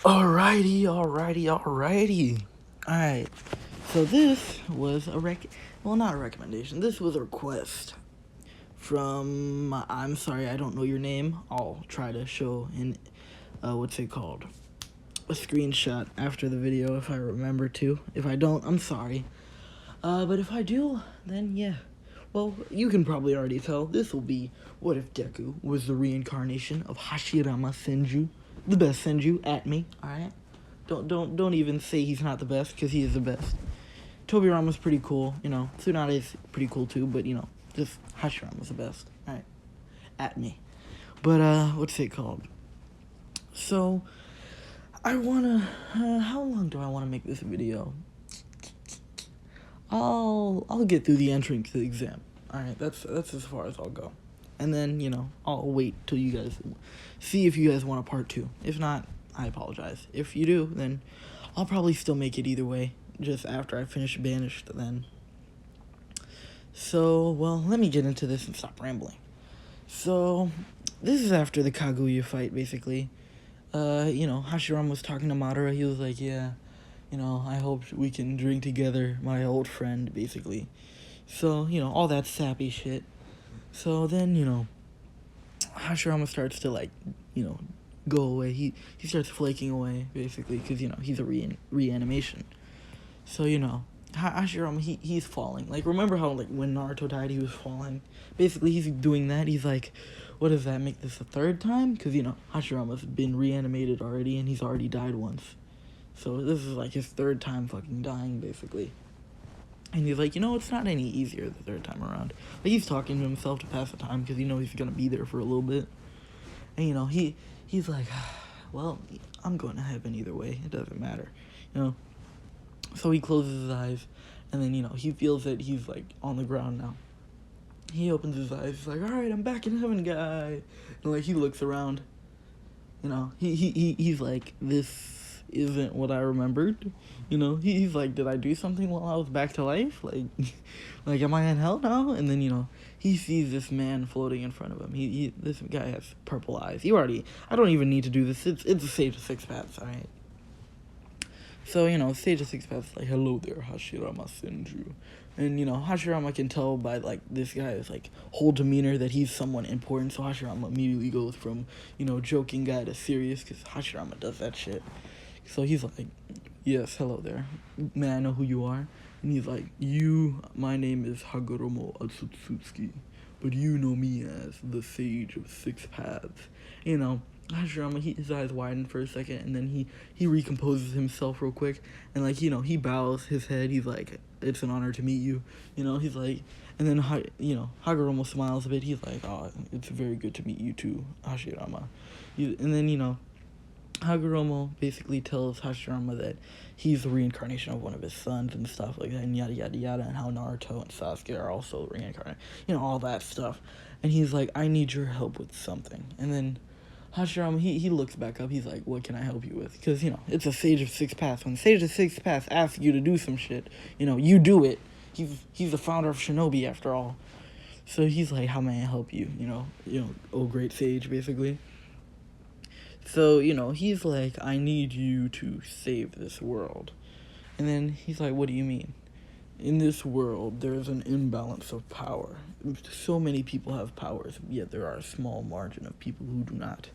Alrighty. Alright, so this was not a recommendation, this was a request from, I'm sorry, I don't know your name. I'll try to show in, a screenshot after the video if I remember to. If I don't, I'm sorry. But if I do, then yeah. Well, you can probably already tell, this will be What If Deku was the reincarnation of Hashirama Senju, the best Senju at me, alright? Don't even say he's not the best, because he is the best. Tobirama's pretty cool, Tsunade's pretty cool too, but, just Hashirama's the best, alright? At me. But, So, I wanna, how long do I wanna make this video? I'll get through the entrance to the exam. Alright, that's as far as I'll go. And then, I'll wait till you guys see if you guys want a part 2. If not, I apologize. If you do, then I'll probably still make it either way, just after I finish Banished then. So, well, let me get into this and stop rambling. So, this is after the Kaguya fight, basically. Hashirama was talking to Madara. He was like, yeah, I hope we can drink together, my old friend, basically. So, all that sappy shit. So then, Hashirama starts to, go away. He starts flaking away, basically, because, he's a reanimation. So, Hashirama, he's falling. Like, remember how, when Naruto died, he was falling? Basically, he's doing that. He's like, what does that make this the third time? Because, Hashirama's been reanimated already, and he's already died once. So this is, his third time fucking dying, basically. And he's like, it's not any easier the third time around. But he's talking to himself to pass the time, because he's gonna be there for a little bit. And, he's like, well, I'm going to heaven either way. It doesn't matter, So he closes his eyes, and then, he feels that he's, on the ground now. He opens his eyes, he's like, alright, I'm back in heaven, guy. And, he looks around. He's like, this isn't what I remembered. He's like, did I do something while I was back to life? Am I in hell now? And then, he sees this man floating in front of him. This guy has purple eyes. I don't even need to do this. It's a Sage of Six Paths, alright? So, Sage of Six Paths like, hello there, Hashirama Senju. And, Hashirama can tell by, this guy's, whole demeanor that he's someone important. So Hashirama immediately goes from, joking guy to serious, because Hashirama does that shit. So he's like, yes, hello there. May I know who you are? And he's like, my name is Hagoromo Atsutsuki, but you know me as the Sage of Six Paths. Hashirama, his eyes widen for a second, and then he recomposes himself real quick, and, he bows his head. He's like, it's an honor to meet you. He's like, and then, Hagoromo smiles a bit. He's like, oh, it's very good to meet you too, Hashirama. And then, Hagoromo basically tells Hashirama that he's the reincarnation of one of his sons and stuff like that, and yada yada yada, and how Naruto and Sasuke are also reincarnated, all that stuff. And he's like, I need your help with something. And then Hashirama, he looks back up. He's like, what can I help you with? Because, it's a Sage of Six Paths. When Sage of Six Paths asks you to do some shit, you do it. He's the founder of Shinobi, after all. So he's like, how may I help you? Oh, great sage, basically. So, he's like, I need you to save this world. And then he's like, what do you mean? In this world, there's an imbalance of power. So many people have powers, yet there are a small margin of people who do not.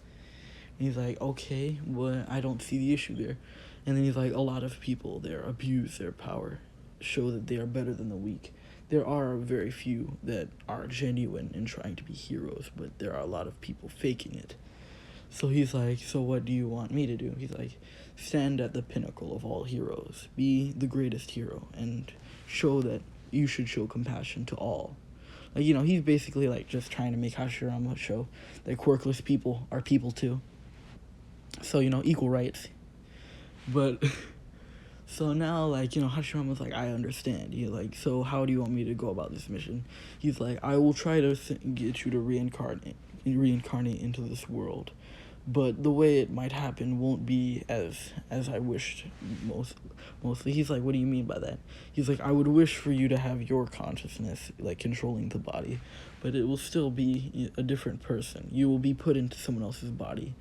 And he's like, okay, well, I don't see the issue there. And then he's like, a lot of people there abuse their power, show that they are better than the weak. There are very few that are genuine in trying to be heroes, but there are a lot of people faking it. So he's like, so what do you want me to do? He's like, stand at the pinnacle of all heroes. Be the greatest hero and show that you should show compassion to all. He's basically, just trying to make Hashirama show that quirkless people are people too. So, equal rights. But, so now, Hashirama's like, I understand. He's like, so how do you want me to go about this mission? He's like, I will try to get you to reincarnate into this world. But the way it might happen won't be as I wished mostly. He's like, what do you mean by that? He's like, I would wish for you to have your consciousness, controlling the body, but it will still be a different person. You will be put into someone else's body.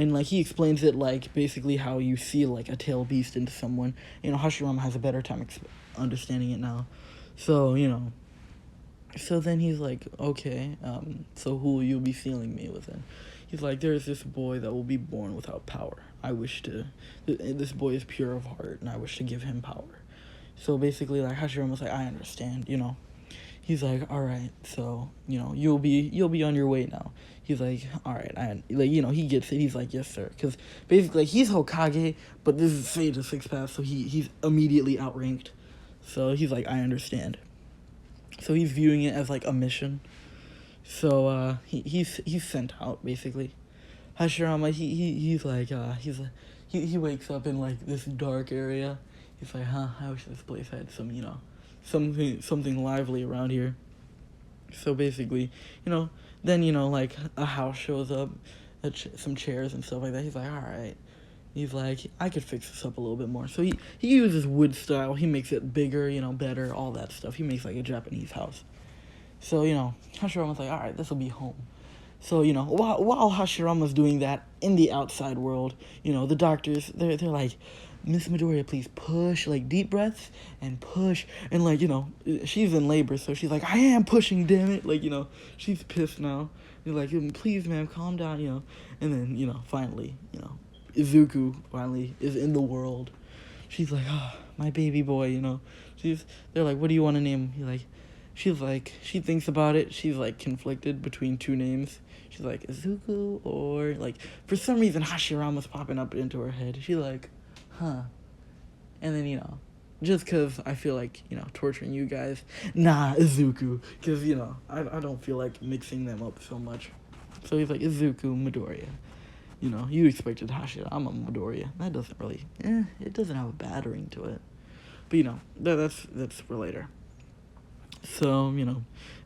And like he explains it like basically how you see like a tail beast into someone. Hashirama has a better time understanding it now. So so then he's like, okay, so who will you be sealing me with then? He's like, there's this boy that will be born without power. This boy is pure of heart, and I wish to give him power. So basically, like, Hashirama's like, I understand, He's like, all right, so, you'll be on your way now. He's like, all right, he gets it. He's like, yes, sir. Because basically, like, he's Hokage, but this is Sage of Sixth Path, so he's immediately outranked. So he's like, I understand. So he's viewing it as, like, a mission. So, he's sent out, basically. Hashirama, he wakes up in, like, this dark area. He's like, I wish this place had some, something lively around here. So basically, then, like, a house shows up, some chairs and stuff like that. He's like, all right. He's like, I could fix this up a little bit more. So he uses wood style. He makes it bigger, better, all that stuff. He makes, like, a Japanese house. So, Hashirama's like, all right, this will be home. So, while Hashirama's doing that in the outside world, the doctors, they're like, Miss Midoriya, please push, like, deep breaths and push. And, like, she's in labor, so she's like, I am pushing, damn it. Like, she's pissed now. You're like, please, ma'am, calm down, And then, finally, Izuku finally is in the world. She's like, my baby boy, They're like, what do you want to name him? She thinks about it. She's, like, conflicted between two names. She's like, Izuku or, like, for some reason, Hashirama's popping up into her head. She's like, huh. And then, just because I feel like, torturing you guys, nah, Izuku. Because, I don't feel like mixing them up so much. So he's like, Izuku, Midoriya. You expected Hashirama, Midoriya. That doesn't really, it doesn't have a bad ring to it. But, that's for later. So,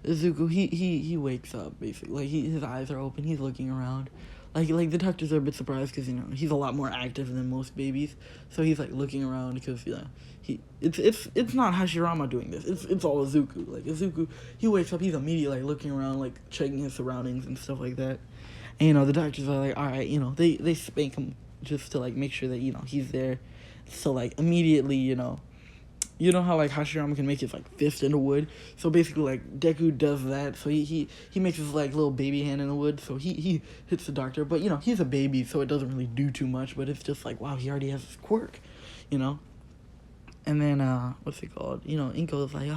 Izuku, he wakes up, basically. Like, his eyes are open, he's looking around. Like the doctors are a bit surprised because, he's a lot more active than most babies. So he's, like, looking around because, it's not Hashirama doing this. It's all Izuku. Like, Izuku, he wakes up, he's immediately, like, looking around, like, checking his surroundings and stuff like that. And, the doctors are like, all right, they spank him just to, like, make sure that, he's there. So, like, immediately, how, like, Hashirama can make his, like, fist into wood? So, basically, like, Deku does that. So, he makes his, like, little baby hand in the wood. So, he hits the doctor. But, he's a baby, so it doesn't really do too much. But it's just like, wow, he already has his quirk, And then, what's it called? Inko's like,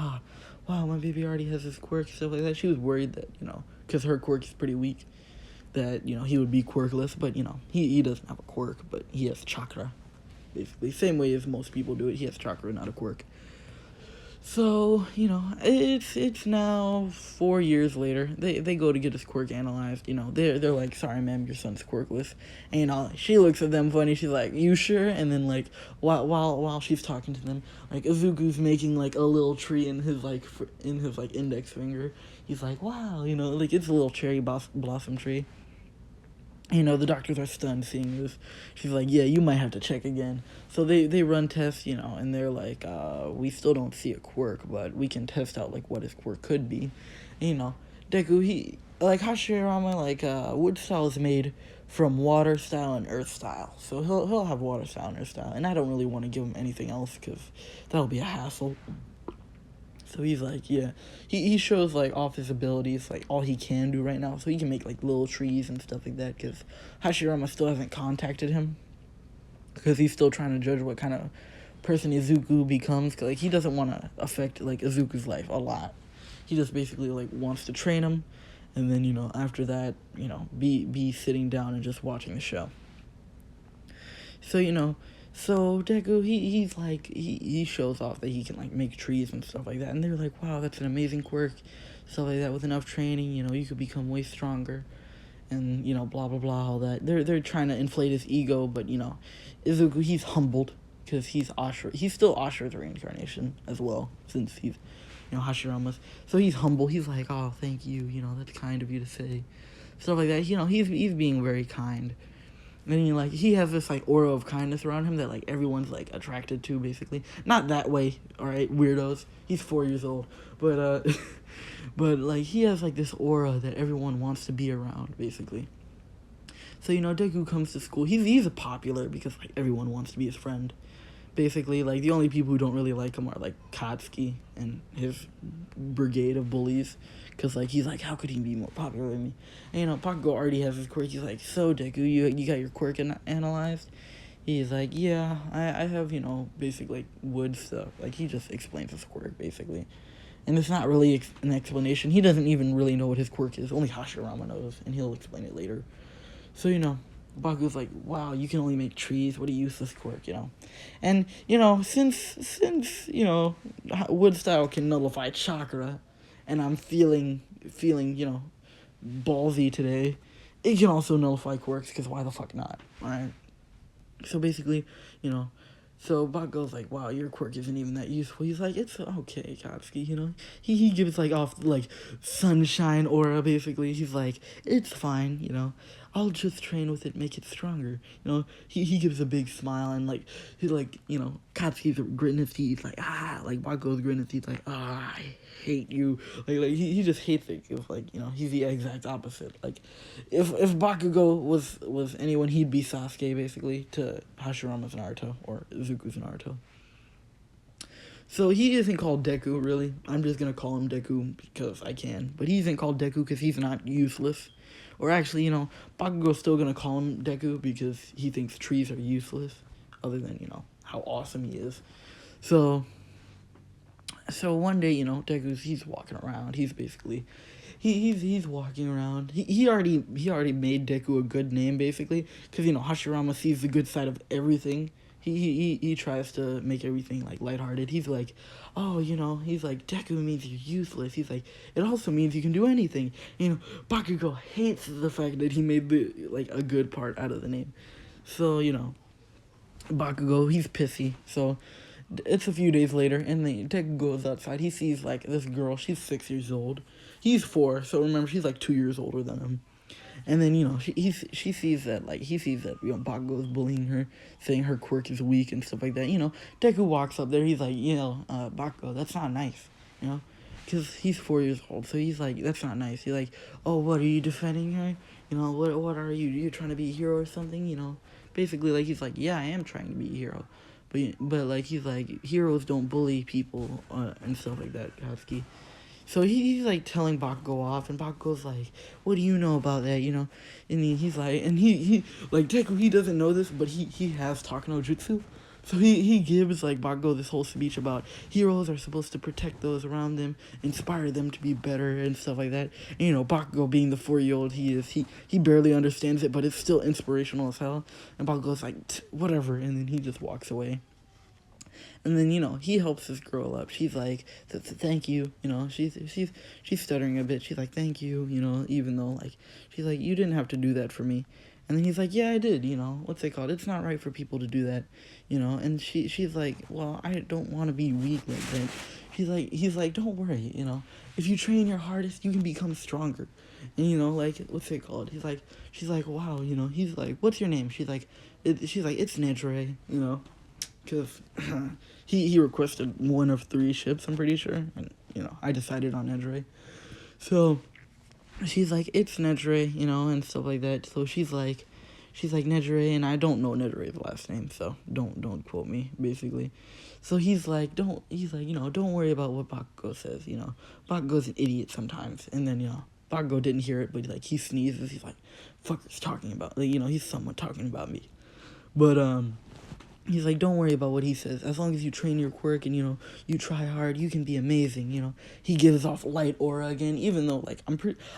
wow, my baby already has his quirk, stuff like that. She was worried that, because her quirk is pretty weak, that, he would be quirkless. But, he doesn't have a quirk, but he has chakra. Basically, same way as most people do it. He has chakra, not a quirk. So, it's now 4 years later. They go to get his quirk analyzed. They're like, sorry, ma'am, your son's quirkless. And, she looks at them funny. She's like, you sure? And then, like, while she's talking to them, like, Izuku's making, like, a little tree in his, like, index finger. He's like, wow, like, it's a little cherry blossom tree. The doctors are stunned seeing this. She's like, yeah, you might have to check again. So they run tests, and they're like, we still don't see a quirk, but we can test out, like, what his quirk could be. And, Deku, Hashirama, wood style is made from water style and earth style. So he'll have water style and earth style. And I don't really want to give him anything else because that'll be a hassle. So he's like, yeah, he shows, like, off his abilities, like, all he can do right now. So he can make, like, little trees and stuff like that, because Hashirama still hasn't contacted him, because he's still trying to judge what kind of person Izuku becomes, because, like, he doesn't want to affect, like, Izuku's life a lot. He just basically, like, wants to train him, and then, after that, be sitting down and just watching the show. So, so Deku, he's like, he shows off that he can, like, make trees and stuff like that. And they're like, wow, that's an amazing quirk. Stuff like that. With enough training, you could become way stronger. And, blah, blah, blah, all that. They're trying to inflate his ego, but, Izuku, he's humbled. Because he's still Ashura's reincarnation as well. Since he's, Hashirama's. So he's humble. He's like, oh, thank you. That's kind of you to say. Stuff like that. He's being very kind. And he has this, like, aura of kindness around him that, like, everyone's, like, attracted to, basically. Not that way, alright, weirdos. He's 4 years old. But, but, like, he has, like, this aura that everyone wants to be around, basically. So, Deku comes to school. He's popular because, like, everyone wants to be his friend. Basically, like, the only people who don't really like him are, like, Katsuki and his brigade of bullies. Because, like, he's like, how could he be more popular than me? And, Bakugo already has his quirk. He's like, so, Deku, you got your quirk analyzed? He's like, yeah, I have, basic, like, wood stuff. Like, he just explains his quirk, basically. And it's not really an explanation. He doesn't even really know what his quirk is. Only Hashirama knows, and he'll explain it later. So, Baku's like, wow, you can only make trees. What a useless quirk, And, since wood style can nullify chakra, and I'm feeling, ballsy today, it can also nullify quirks, because why the fuck not, alright? So basically, so Bakugo's like, wow, your quirk isn't even that useful. He's like, it's okay, Katsuki, He gives, like, off, like, sunshine aura, basically. He's like, it's fine, I'll just train with it, make it stronger. He gives a big smile, and, like, Katsuki's gritting his teeth, like, like, Bakugo's gritting his teeth, like, I hate you. Like he just hates it. It's like, he's the exact opposite. Like, if Bakugo was anyone, he'd be Sasuke, basically, to Hashirama's Naruto, or Izuku's Naruto. So he isn't called Deku, really. I'm just gonna call him Deku because I can. But he isn't called Deku because he's not useless. Or actually, Bakugo's still gonna call him Deku because he thinks trees are useless, other than, how awesome he is. So one day, he's walking around. He's basically, he's walking around. He already made Deku a good name, basically, because, Hashirama sees the good side of everything. He tries to make everything, like, lighthearted. He's like, oh, he's like, Deku means you're useless. He's like, it also means you can do anything. Bakugo hates the fact that he made a good part out of the name. So, Bakugo, he's pissy. So it's a few days later, and then Deku goes outside. He sees, like, this girl. She's 6 years old. He's 4, so remember, she's, like, 2 years older than him. And then, she sees that, like, he sees that, Bakugo is bullying her, saying her quirk is weak and stuff like that. Deku walks up there. He's like, Bakugo, that's not nice, because he's 4 years old. So he's like, that's not nice. He's like, oh, what, are you defending her? What are you? You're trying to be a hero or something, Basically, like, he's like, yeah, I am trying to be a hero. But like, he's like, heroes don't bully people and stuff like that, Katsuki. So he's like telling Bakugo off, and Bakugo's like, what do you know about that, And he's like, and he like, Deku, he doesn't know this, but he has talk no jutsu. So he gives, like, Bakugo this whole speech about heroes are supposed to protect those around them, inspire them to be better and stuff like that. And, Bakugo, being the 4-year-old he is, he barely understands it, but it's still inspirational as hell. And Bakugo's like, whatever, and then he just walks away. And then, he helps this girl up. She's like, thank you, she's stuttering a bit. She's like, thank you, even though, like, she's like, you didn't have to do that for me. And then he's like, yeah, I did, what's it called? It's not right for people to do that, and she's like, well, I don't want to be weak like that. He's like, don't worry, if you train your hardest, you can become stronger. And, like, what's it called? She's like, wow, he's like, what's your name? She's like, it's Nedre, because he requested one of 3 ships, I'm pretty sure, and, I decided on Nedre. So she's like, it's Nedre, and stuff like that. So she's like Nedre, and I don't know Nedre's last name, so don't quote me, basically. So he's like, don't worry about what Bakugo says, Bakugo's an idiot sometimes. And then, Bakugo didn't hear it, but, like, he sneezes. He's like, fucker's talking about, like, he's somewhat talking about me. But, he's like, don't worry about what he says. As long as you train your quirk and, you try hard, you can be amazing, He gives off light aura again, even though, like,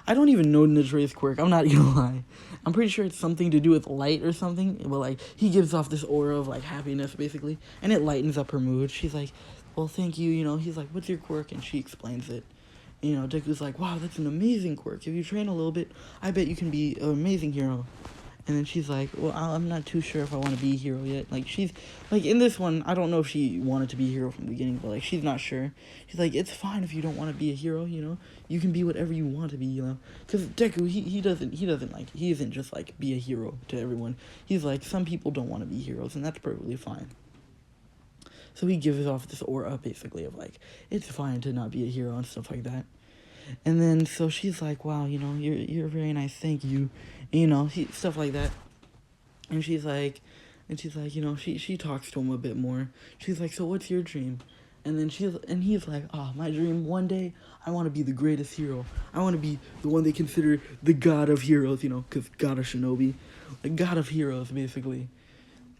I don't even know Nedre's quirk. I'm not gonna lie. I'm pretty sure it's something to do with light or something. But, like, he gives off this aura of, like, happiness, basically. And it lightens up her mood. She's like, well, thank you, He's like, what's your quirk? And she explains it. Deku's like, wow, that's an amazing quirk. If you train a little bit, I bet you can be an amazing hero. And then she's like, well, I'm not too sure if I want to be a hero yet. Like, she's, like, in this one, I don't know if she wanted to be a hero from the beginning, but, like, she's not sure. She's like, it's fine if you don't want to be a hero, You can be whatever you want to be, Because Deku, he doesn't, like, he isn't just, like, be a hero to everyone. He's like, some people don't want to be heroes, and that's perfectly fine. So he gives off this aura, basically, of, like, it's fine to not be a hero and stuff like that. And then, so she's like, wow, you're very nice, thank you. and, you know, stuff like that. And she's like, you know, she talks to him a bit more. She's like, so what's your dream? And then he's like, oh, my dream, one day, I want to be the greatest hero. I want to be the one they consider the god of heroes, you know, because god of shinobi, the god of heroes, basically.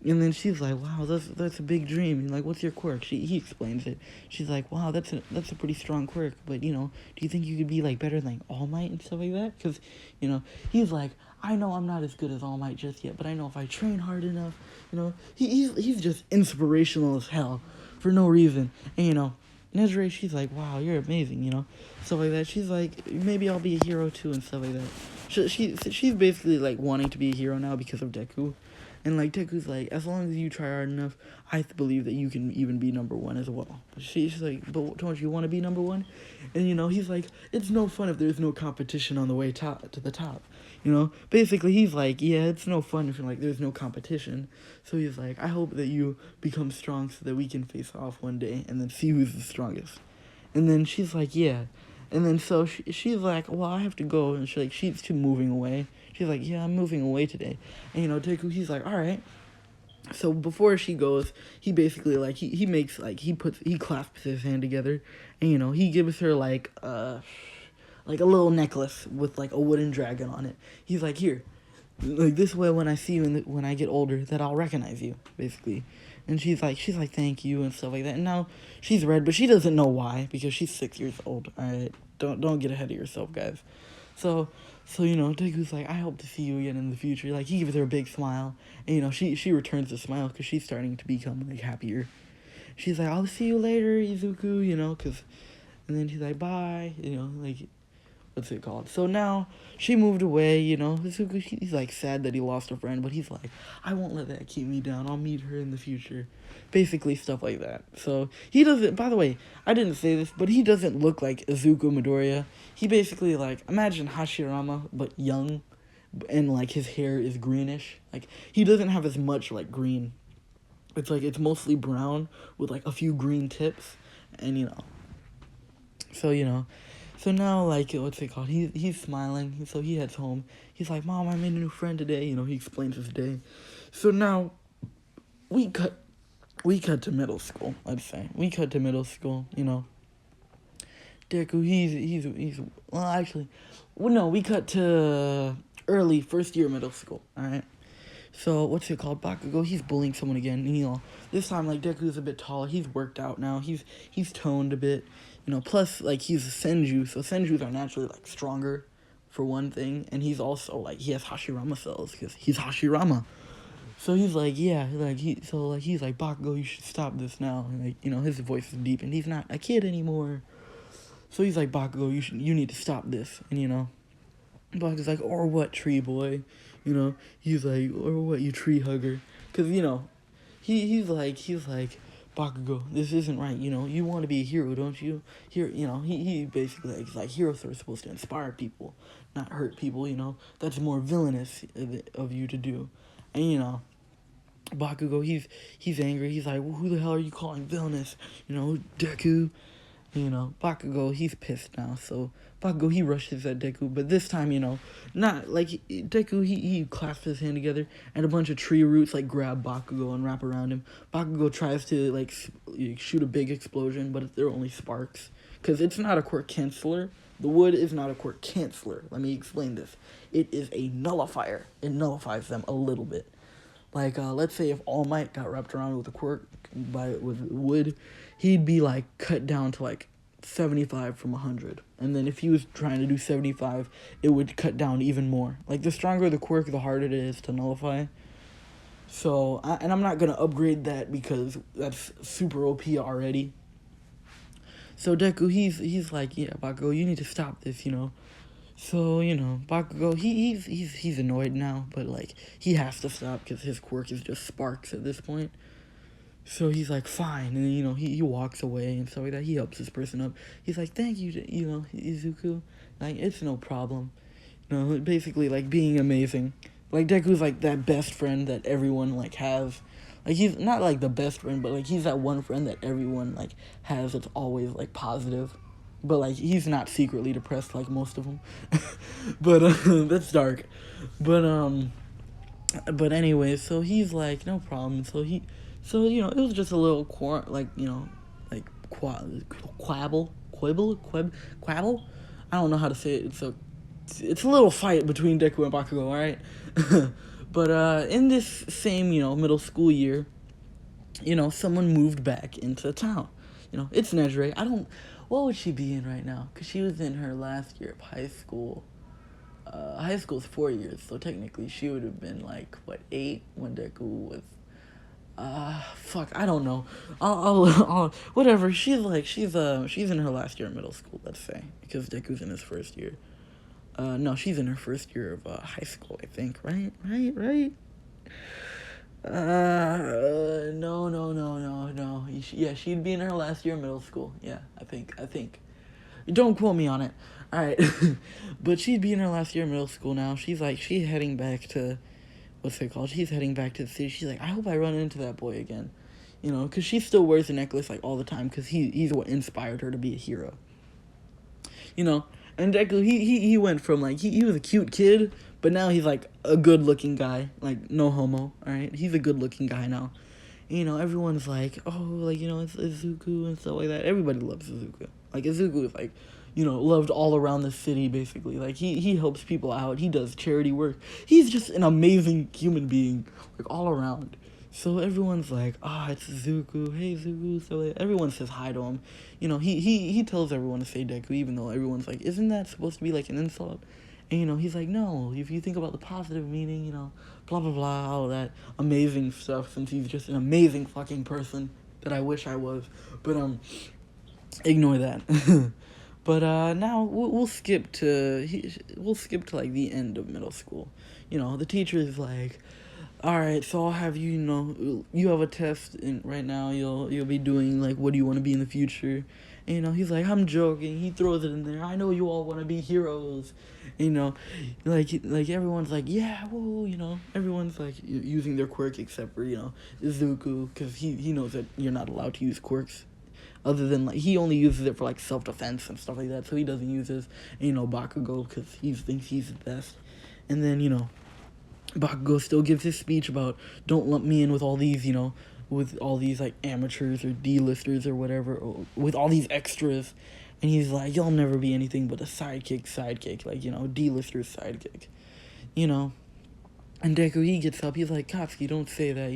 And then she's like, wow, that's a big dream. And like, what's your quirk? He explains it. She's like, wow, that's a pretty strong quirk. But, you know, do you think you could be like better than like All Might and stuff like that? Because, you know, he's like, I know I'm not as good as All Might just yet, but I know if I train hard enough, you know, he's just inspirational as hell for no reason. And, you know, Nezure, she's like, wow, you're amazing, you know, stuff like that. She's like, maybe I'll be a hero too and stuff like that. She's basically like wanting to be a hero now because of Deku. And, like, Deku's like, as long as you try hard enough, I believe that you can even be number one as well. She's like, but don't you want to be number one? And, you know, he's like, it's no fun if there's no competition on the way to the top. You know, basically, he's like, yeah, it's no fun if, like, there's no competition. So he's like, I hope that you become strong so that we can face off one day and then see who's the strongest. And then she's like, yeah. And then so she's like, well, I have to go. And she's moving away. She's like, yeah, I'm moving away today. And, you know, Deku, he's like, all right. So before she goes, he basically, like, he makes, like, he clasps his hand together. And, you know, he gives her, like a little necklace with, like, a wooden dragon on it. He's like, here. Like, this way when I see you when I get older, that I'll recognize you, basically. And she's like, thank you and stuff like that. And now she's red, but she doesn't know why, because she's 6 years old. All right, don't get ahead of yourself, guys. So you know, Deku's like, I hope to see you again in the future. Like, he gives her a big smile, and you know, she returns the smile because she's starting to become like happier. She's like, I'll see you later, Izuku. You know, and then she's like, bye. You know, like, what's it called? So now she moved away, you know. Izuku, he's like sad that he lost a friend, but he's like, I won't let that keep me down. I'll meet her in the future. Basically, stuff like that. So he doesn't, by the way, I didn't say this, but he doesn't look like Izuku Midoriya. He basically, like, imagine Hashirama, but young, and like his hair is greenish. Like, he doesn't have as much like green. It's like, it's mostly brown with like a few green tips, and you know. So, you know. So now, like, what's it called? He's smiling, so he heads home. He's like, Mom, I made a new friend today. You know, he explains his day. So now, we cut to middle school, I'd say. We cut to middle school, you know. Deku, we cut to early first year middle school, alright? So, what's it called? Bakugo, he's bullying someone again, and, you know, this time, like, Deku's a bit taller. He's worked out now. He's toned a bit. You know, plus, like, he's a senju, so senjus are naturally, like, stronger, for one thing, and he's also, like, he has Hashirama cells, because he's Hashirama. So he's like, yeah, like, he's like, Bakugo, you should stop this now, and, like, you know, his voice is deep, and he's not a kid anymore. So he's like, Bakugo, you need to stop this, and, you know, Bakugo's like, or what, tree boy, you know, he's like, or what, you tree hugger, because, you know, he's like, Bakugo, this isn't right, you know, you want to be a hero, don't you? Here, you know, he basically, like, he's like, heroes are supposed to inspire people, not hurt people, you know, that's more villainous of you to do, and, you know, Bakugo, he's angry, he's like, well, who the hell are you calling villainous, you know, Deku, you know, Bakugo, he's pissed now, so Bakugo, he rushes at Deku, but this time, you know, not, like, Deku, he clasps his hand together, and a bunch of tree roots, like, grab Bakugo and wrap around him. Bakugo tries to, like, shoot a big explosion, but they're only sparks, because it's not a quirk canceller. The wood is not a quirk canceller. Let me explain this. It is a nullifier. It nullifies them a little bit. Like, let's say if All Might got wrapped around with a quirk, with wood, he'd be, like, cut down to, like, 75 from 100. And then if he was trying to do 75, it would cut down even more. Like, the stronger the quirk, the harder it is to nullify. So, and I'm not going to upgrade that because that's super OP already. So Deku, he's like, yeah, Bakugo, you need to stop this, you know. So, you know, Bakugo, he's annoyed now, but, like, he has to stop because his quirk is just sparks at this point. So he's like, fine, and then, you know, he walks away and stuff like that. He helps this person up. He's like, thank you, you know, Izuku. Like, it's no problem. You know, basically, like, being amazing. Like, Deku's, like, that best friend that everyone, like, has. Like, he's not, like, the best friend, but, like, he's that one friend that everyone, like, has that's always, like, positive. but like he's not secretly depressed like most of them. But that's dark. But but anyway, so he's like, no problem. So it was just a little quabble. I don't know how to say it. It's a little fight between Deku and Bakugo, all right. But in this same middle school year, someone moved back into town. It's Nejire. What would she be in right now? Because she was in her last year of high school. High school's 4 years, so technically she would have been like 8 when Deku was. Fuck, I don't know. I'll whatever. She's in her last year of middle school, let's say, because Deku's in his first year. No, she's in her first year of high school, I think. Right. No. Yeah, she'd be in her last year of middle school. Yeah, I think. Don't quote me on it. All right, but she'd be in her last year of middle school now. She's heading back to, what's it called? She's heading back to the city. She's like, I hope I run into that boy again, because she still wears the necklace all the time because he's what inspired her to be a hero. And Deku, he went from he was a cute kid, but now he's a good looking guy, no homo. All right, he's a good looking guy now. Everyone's it's Izuku and stuff like that. Everybody loves Izuku. Izuku is loved all around the city, basically. He helps people out. He does charity work. He's just an amazing human being, all around. So everyone's it's Izuku. Hey, Izuku. So everyone says hi to him. He tells everyone to say Deku, even though everyone's isn't that supposed to be an insult? And he's no, if you think about the positive meaning, blah, blah, blah, all of that amazing stuff, since he's just an amazing fucking person that I wish I was. But, ignore that. But, now we'll skip to the end of middle school. The teacher is alright, so I'll have you have a test right now, you'll be doing, what do you want to be in the future? And, he's I'm joking, he throws it in there, I know you all want to be heroes, everyone's yeah, whoa, everyone's, using their quirk except for, Izuku, because he knows that you're not allowed to use quirks, other than, he only uses it for, self-defense and stuff like that, so he doesn't use this, and, Bakugo, because he thinks he's the best, and then, Bakugo still gives his speech about don't lump me in with all these, with all these amateurs or D-listers or whatever, or with all these extras, and he's you'll never be anything but a sidekick, D-lister's sidekick, and Deku, he gets up, he's Katsuki, don't say that,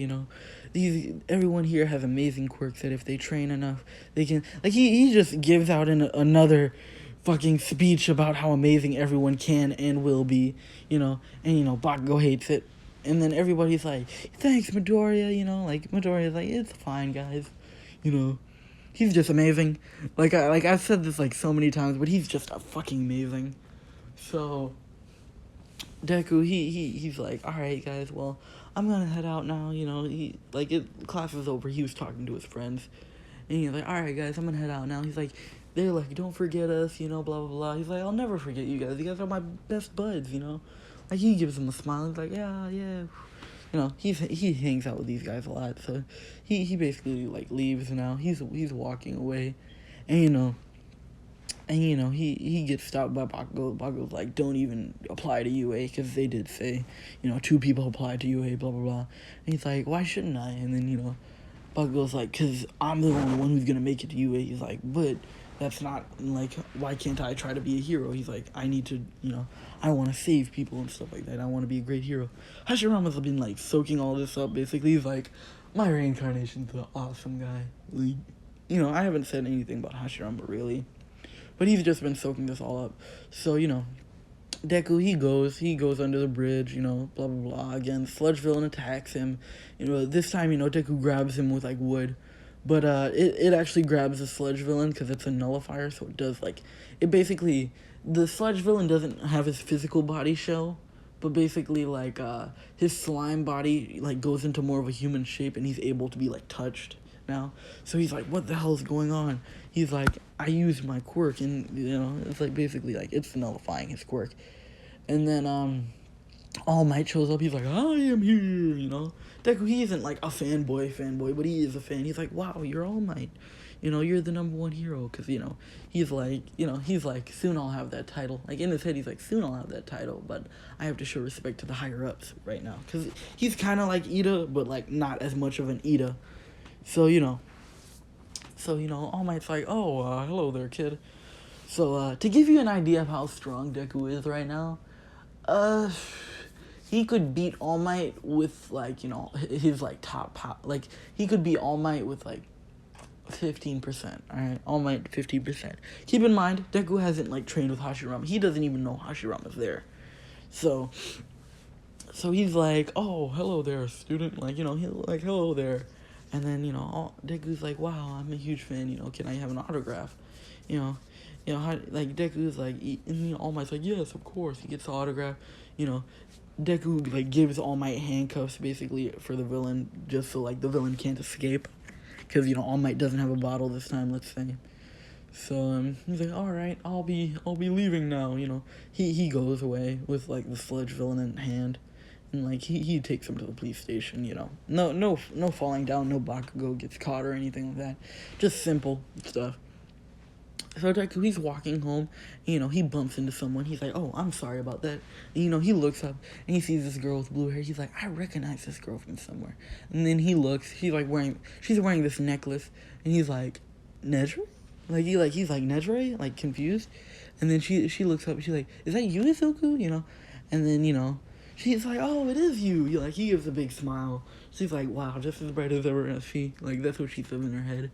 everyone here has amazing quirks that if they train enough, they can, he just gives out another fucking speech about how amazing everyone can and will be, and, Bakugo hates it. And then everybody's thanks, Midoriya, Midoriya's it's fine, guys, he's just amazing. I've said this, so many times, but he's just fucking amazing. So, Deku, he's alright, guys, well, I'm gonna head out now, class is over, he was talking to his friends, and he's alright, guys, I'm gonna head out now. He's they're don't forget us, blah, blah, blah. He's I'll never forget you guys. You guys are my best buds, he gives them a smile. He's yeah. He hangs out with these guys a lot. So he basically, leaves now. He's walking away. And, he gets stopped by Bakugo. Bakugo's don't even apply to UA, because they did say, 2 people applied to UA, blah, blah, blah. And he's why shouldn't I? And then, Bakugo's because I'm the only one who's going to make it to UA. He's but that's not, why can't I try to be a hero? He's I need to, I want to save people and stuff like that. I want to be a great hero. Hashirama's been, soaking all this up, basically. He's my reincarnation's an awesome guy. I haven't said anything about Hashirama, really. But he's just been soaking this all up. So, Deku, he goes under the bridge, blah, blah, blah. Again, Sludge Villain attacks him. This time, Deku grabs him with, wood. But it actually grabs the Sludge Villain because it's a nullifier, so it does, it basically, the Sludge Villain doesn't have his physical body show, but basically, his slime body, goes into more of a human shape, and he's able to be, touched now. So he's what the hell is going on? He's I used my quirk, and, it's basically, it's nullifying his quirk. And then, All Might shows up. He's like, I am here, you know. Deku, he isn't like a fanboy, but he is a fan. He's like, wow, you're All Might. You know, you're the number one hero. Because, you know, he's like, soon I'll have that title. Like, in his head, he's like, soon I'll have that title. But I have to show respect to the higher-ups right now. Because he's kind of like Ida, but, like, not as much of an Ida. So, you know, All Might's like, oh, hello there, kid. So, to give you an idea of how strong Deku is right now, he could beat All Might with, like, you know, his, like, top power. Like, he could beat All Might with, like, 15%, alright? All Might, 15%. Keep in mind, Deku hasn't, like, trained with Hashirama. He doesn't even know Hashirama's there. So he's like, oh, hello there, student. Like, you know, he's like, hello there. And then, you know, Deku's like, wow, I'm a huge fan, you know, can I have an autograph? You know, like, Deku's like, and, you know, All Might's like, yes, of course. He gets the autograph, you know. Deku, like, gives All Might handcuffs, basically, for the villain, just so, like, the villain can't escape. Because, you know, All Might doesn't have a bottle this time, let's say. So, he's like, alright, I'll be leaving now, you know. He goes away with, like, the sludge villain in hand. And, like, he takes him to the police station, you know. No falling down, no Bakugo gets caught or anything like that. Just simple stuff. So Deku, he's walking home, and, you know, he bumps into someone. He's like, oh, I'm sorry about that. And, you know, he looks up, and he sees this girl with blue hair. He's like, I recognize this girl from somewhere. And then he looks, she's wearing this necklace, and he's like, Nejire? He's like, Nejire? Like, confused. And then she looks up, and she's like, is that you, Izuku? You know? And then, you know, she's like, oh, it is you. Like, he gives a big smile. She's like, wow, just as bright as ever as she. Like, that's what she says in her head.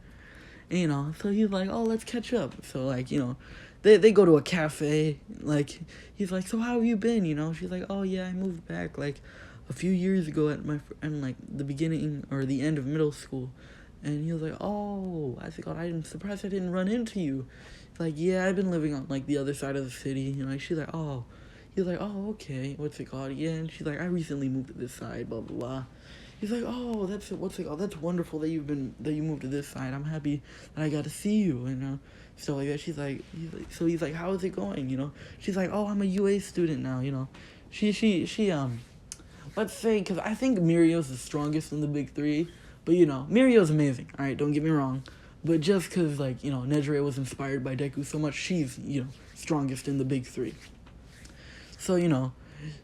And, you know, so he's like, oh, let's catch up. So, like, you know, they go to a cafe. Like, he's like, so how have you been? You know, she's like, oh, yeah, I moved back, like, a few years ago and like, the beginning or the end of middle school. And he was like, oh, I'm surprised I didn't run into you. Like, yeah, I've been living on, like, the other side of the city. You know, she's like, oh. He's like, oh, okay, what's it called? Yeah, and she's like, I recently moved to this side, blah, blah, blah. He's like, oh, that's wonderful that you moved to this side. I'm happy that I got to see you, you know, stuff like that. He's like, he's like, how is it going, you know? She's like, oh, I'm a UA student now, you know. Let's say, because I think Mirio's the strongest in the big three, but, you know, Mirio's amazing, alright, don't get me wrong. But just because, like, you know, Nejire was inspired by Deku so much, she's, you know, strongest in the big three. So, you know,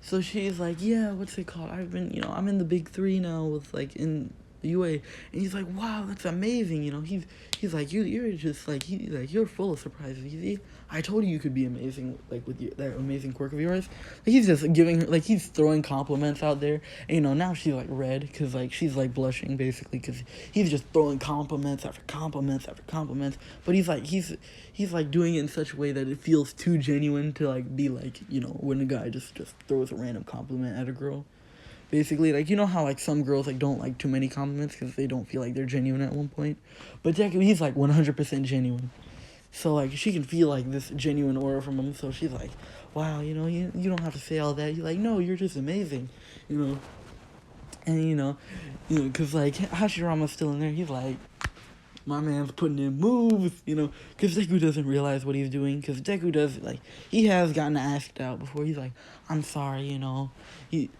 so she's like, yeah, what's it called? I'm in the big three now with, like, in UA. And he's like, wow, that's amazing. You know, he's like, you're just, like, you're full of surprises. I told you could be amazing, like, with that amazing quirk of yours. Like, he's just giving her, like, he's throwing compliments out there. And, you know, now she's, like, red, because, like, she's, like, blushing, basically, because he's just throwing compliments after compliments after compliments. But he's, like, doing it in such a way that it feels too genuine to, like, be, like, you know, when a guy just throws a random compliment at a girl. Basically, like, you know how, like, some girls, like, don't like too many compliments because they don't feel like they're genuine at one point? But Deku, he's, like, 100% genuine. So, like, she can feel, like, this genuine aura from him, so she's like, wow, you know, you don't have to say all that. He's like, no, you're just amazing, you know? And, you know, because, like, Hashirama's still in there, he's like, my man's putting in moves, you know, because Deku doesn't realize what he's doing, because Deku does, like, he has gotten asked out before. He's like, I'm sorry, you know, he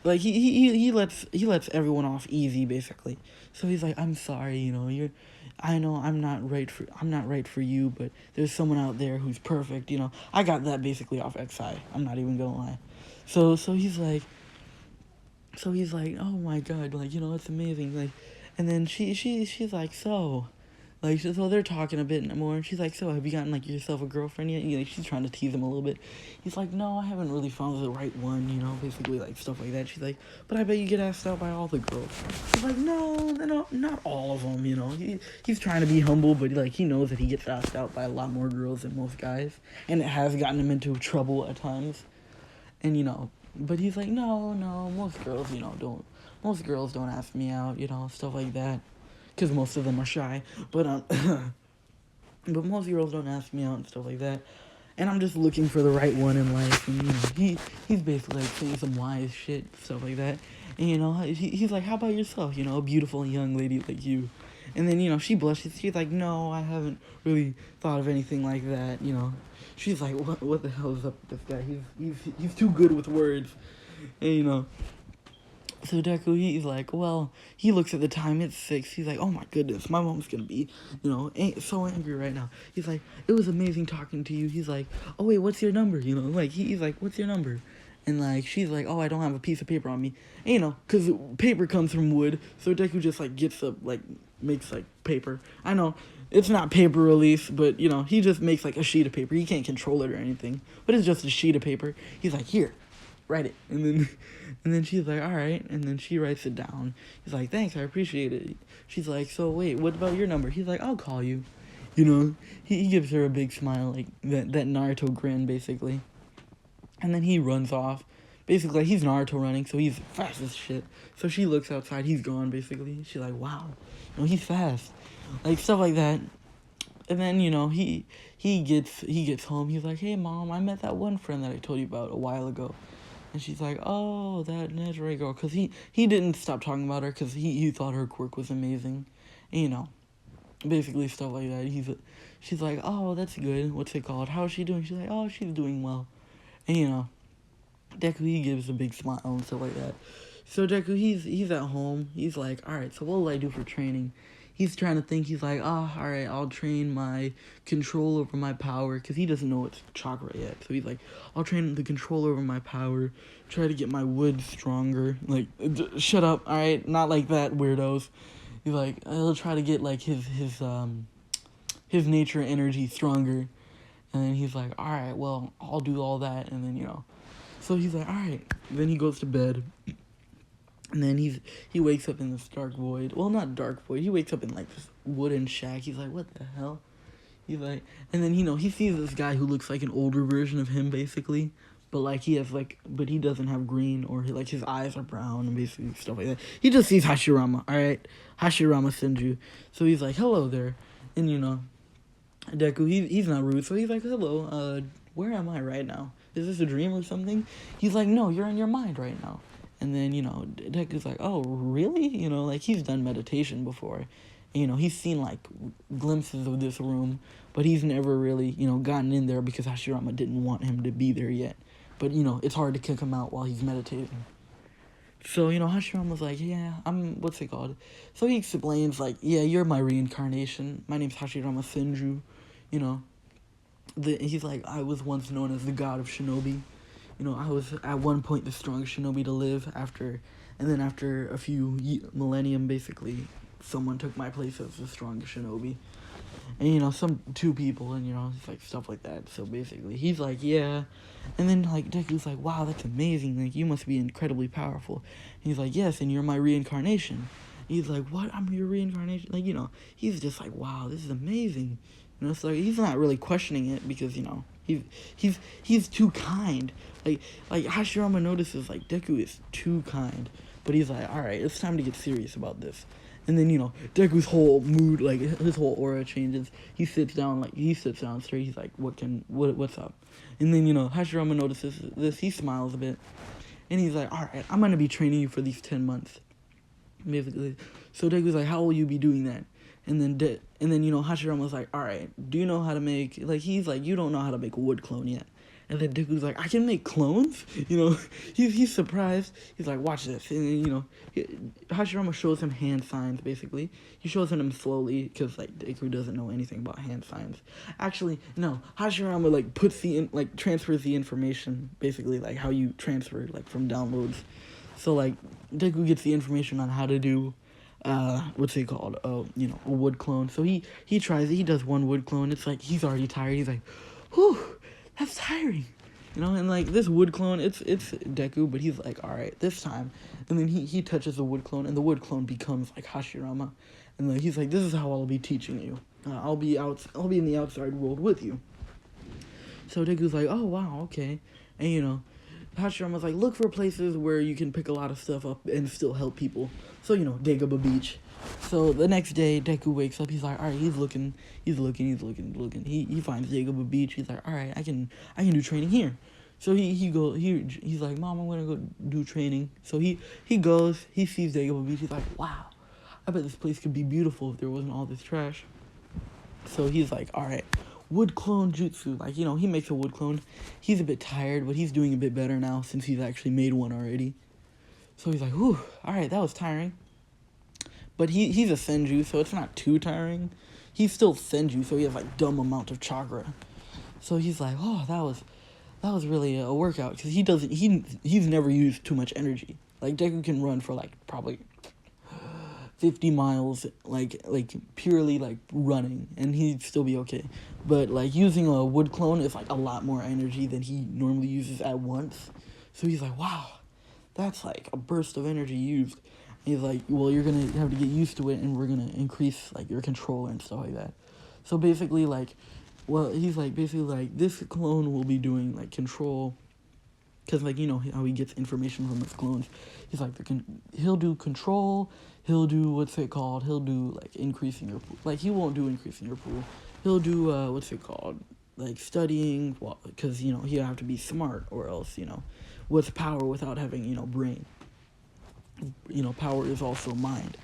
lets everyone off easy, basically. So he's like, I'm sorry, you know, I know I'm not right for you, but there's someone out there who's perfect, you know. I got that basically off XI. I'm not even gonna lie. So he's like, oh my god, like, you know, it's amazing, like, and then she's like, so. Like, so they're talking a bit more, and she's like, so, have you gotten, like, yourself a girlfriend yet? You know, she's trying to tease him a little bit. He's like, no, I haven't really found the right one, you know, basically, like, stuff like that. She's like, but I bet you get asked out by all the girls. He's like, no, not all of them, you know. He's trying to be humble, but, like, he knows that he gets asked out by a lot more girls than most guys, and it has gotten him into trouble at times. And, you know, but he's like, no, most girls, you know, don't ask me out, you know, stuff like that. Because most of them are shy, but but most girls don't ask me out and stuff like that, and I'm just looking for the right one in life, and, you know, he's basically, like, saying some wise shit, stuff like that, and, you know, he's like, how about yourself, you know, a beautiful young lady like you, and then, you know, she blushes, she's like, no, I haven't really thought of anything like that, you know, she's like, what the hell is up with this guy, he's too good with words. And, you know, so Deku, he's like, well, he looks at the time, it's 6. He's like, oh my goodness, my mom's gonna be, you know, so angry right now. He's like, it was amazing talking to you. He's like, oh wait, what's your number? You know, like, he's like, what's your number? And, like, she's like, oh, I don't have a piece of paper on me. And, you know, because paper comes from wood, so Deku just, like, gets up, like, makes, like, paper. I know, it's not paper release, but, you know, he just makes, like, a sheet of paper. He can't control it or anything, but it's just a sheet of paper. He's like, here, write it. And then she's like, all right. And then she writes it down. He's like, thanks, I appreciate it. She's like, so wait, what about your number? He's like, I'll call you. You know, he gives her a big smile, like, that Naruto grin, basically. And then he runs off. Basically, he's Naruto running, so he's fast as shit. So she looks outside, he's gone, basically. She's like, wow, you know, he's fast. Like, stuff like that. And then, you know, he gets home. He's like, hey, Mom, I met that one friend that I told you about a while ago. And she's like, oh, that Nezure girl. Because he didn't stop talking about her because he thought her quirk was amazing. And, you know, basically stuff like that. She's like, oh, that's good. What's it called? How's she doing? She's like, oh, she's doing well. And, you know, Deku, he gives a big smile and stuff like that. So Deku, he's at home. He's like, all right, so what will I do for training? He's trying to think. He's like, oh, all right, I'll train my control over my power. Because he doesn't know it's chakra yet. So he's like, I'll train the control over my power. Try to get my wood stronger. Like, shut up, all right? Not like that, weirdos. He's like, I'll try to get, like, his nature energy stronger. And then he's like, all right, well, I'll do all that. And then, you know. So he's like, all right. Then he goes to bed. And then he wakes up in this dark void. Well, not dark void. He wakes up in, like, this wooden shack. He's like, what the hell? He's like, and then, you know, he sees this guy who looks like an older version of him, basically. But, like, but he doesn't have green, or, like, his eyes are brown, and basically stuff like that. He just sees Hashirama, all right? Hashirama Senju. So he's like, hello there. And, you know, Deku, he's not rude. So he's like, hello, where am I right now? Is this a dream or something? He's like, no, you're in your mind right now. And then, you know, Deku's like, oh, really? You know, like, he's done meditation before. And, you know, he's seen, like, glimpses of this room, but he's never really, you know, gotten in there because Hashirama didn't want him to be there yet. But, you know, it's hard to kick him out while he's meditating. So, you know, Hashirama's like, yeah, what's it called? So he explains, like, yeah, you're my reincarnation. My name's Hashirama Senju. You know, he's like, I was once known as the god of shinobi. You know, I was at one point the strongest shinobi to live after a few millennium, basically, someone took my place as the strongest shinobi. And, you know, two people, and, you know, it's like stuff like that. So basically, he's like, yeah. And then, like, Deku's like, wow, that's amazing. Like, you must be incredibly powerful. And he's like, yes, and you're my reincarnation. And he's like, what? I'm your reincarnation? Like, you know, he's just like, wow, this is amazing. You know, so he's not really questioning it because, you know, he's too kind. Like Hashirama notices, like, Deku is too kind. But he's like, alright, it's time to get serious about this. And then, you know, Deku's whole mood, like, his whole aura changes. He sits down straight. He's like, what's up? And then, you know, Hashirama notices this. He smiles a bit. And he's like, alright, I'm going to be training you for these 10 months. Basically. So Deku's like, how will you be doing that? And then, you know, Hashirama's like, alright, do you know how to make, like, he's like, you don't know how to make a wood clone yet. And then Deku's like, I can make clones? You know, he's surprised. He's like, watch this. And then, you know, Hashirama shows him hand signs, basically. He shows him slowly, because, like, Deku doesn't know anything about hand signs. Actually, no, Hashirama, like, transfers the information, basically, like, how you transfer, like, from downloads. So, like, Deku gets the information on how to do, what's it called? You know, a wood clone. So he tries it. He does one wood clone. It's like, he's already tired. He's like, whew, that's tiring. You know, and, like, this wood clone, it's Deku, but he's like, alright, this time. And then he touches the wood clone, and the wood clone becomes, like, Hashirama. And, like, he's like, this is how I'll be teaching you. I'll be in the outside world with you. So Deku's like, oh, wow, okay. And, you know, Hashirama's like, look for places where you can pick a lot of stuff up and still help people. So, you know, Dagobah Beach. So the next day, Deku wakes up. He's like, all right, he's looking. He finds Dagobah Beach. He's like, all right, I can do training here. So he's like, Mom, I'm gonna go do training. So he goes. He sees Dagobah Beach. He's like, wow, I bet this place could be beautiful if there wasn't all this trash. So he's like, all right, wood clone jutsu. Like, he makes a wood clone. He's a bit tired, but he's doing a bit better now since he's actually made one already. So he's like, whew, alright, that was tiring. But he's a senju, so it's not too tiring. He's still senju, so he has like dumb amount of chakra. So he's like, oh, that was really a workout, because he's never used too much energy. Like, Deku can run for like probably 50 miles, like purely like running, and he'd still be okay. But like using a wood clone is like a lot more energy than he normally uses at once. So he's like, wow, that's like a burst of energy used. And he's like, well, you're gonna have to get used to it, and we're gonna increase like your control and stuff like that. So basically, like, well, he's like, basically like, this clone will be doing like control, because like, how he gets information from his clones. He's like, he'll do control, he'll do, what's it called, he'll do like increasing your pool. Like, he won't do increasing your pool, he'll do what's it called, like studying, well, because he'll have to be smart, or else what's power without having brain. Power is also mind.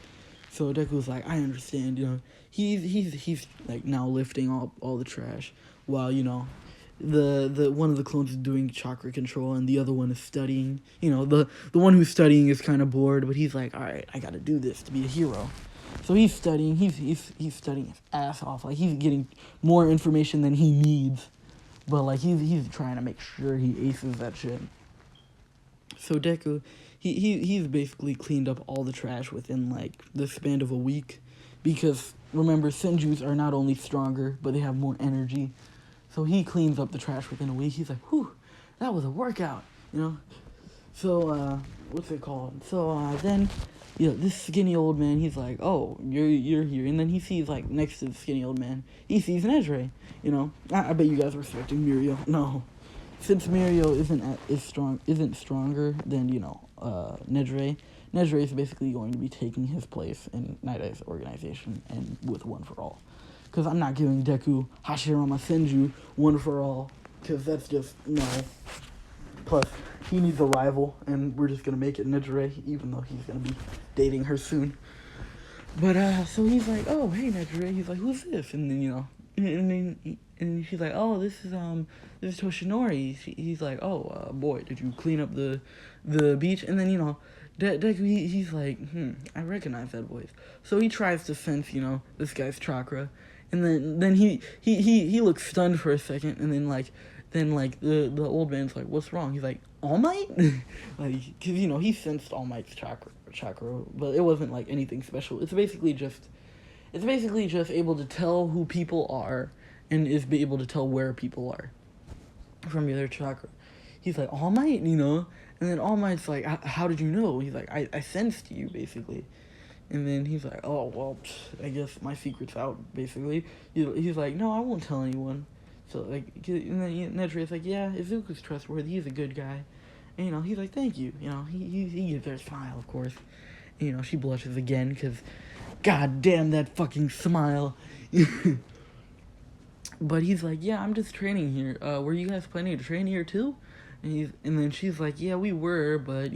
So Deku's like, I understand. He's like now lifting all the trash, while the one of the clones is doing chakra control, and the other one is studying. The one who's studying is kind of bored, but he's like, all right, I got to do this to be a hero. So he's studying. He's studying his ass off. Like, he's getting more information than he needs, but like he's trying to make sure he aces that shit. So Deku, he's basically cleaned up all the trash within like the span of a week, because remember, senjus are not only stronger, but they have more energy. So he cleans up the trash within a week. He's like, whew, that was a workout, So, what's it called? So, then, this skinny old man, he's like, oh, you're here. And then he sees, like, next to the skinny old man, he sees Nejire, I bet you guys are expecting Mirio. No. Since Mirio isn't stronger than, Nejire is basically going to be taking his place in Night Eye's organization, and with One for All. Because I'm not giving Deku Hashirama Senju one for all, because that's just, no. Plus, he needs a rival, and we're just going to make it Nejire, even though he's going to be dating her soon. But, so he's like, oh, hey, Nejire. He's like, who's this? And then, and she's like, oh, this is Toshinori. He's like, oh, boy, did you clean up the beach? And then, Deku, he's like, I recognize that voice. So he tries to sense, this guy's chakra. And then he looks stunned for a second, and then the old man's like, what's wrong? He's like, All Might? Like, because, he sensed All Might's chakra, but it wasn't like anything special. It's basically just able to tell who people are, and is able to tell where people are from their chakra. He's like, All Might, and then All Might's like, how did you know? He's like, I sensed you, basically. And then he's like, oh, well, I guess my secret's out, basically. He's like, no, I won't tell anyone. So, like, and then Nejire's like, yeah, Izuku's trustworthy, he's a good guy. And, he's like, thank you. He gives her a smile, of course. And, she blushes again, because, god damn that fucking smile. But he's like, yeah, I'm just training here. Were you guys planning to train here, too? And then she's like, yeah, we were, but,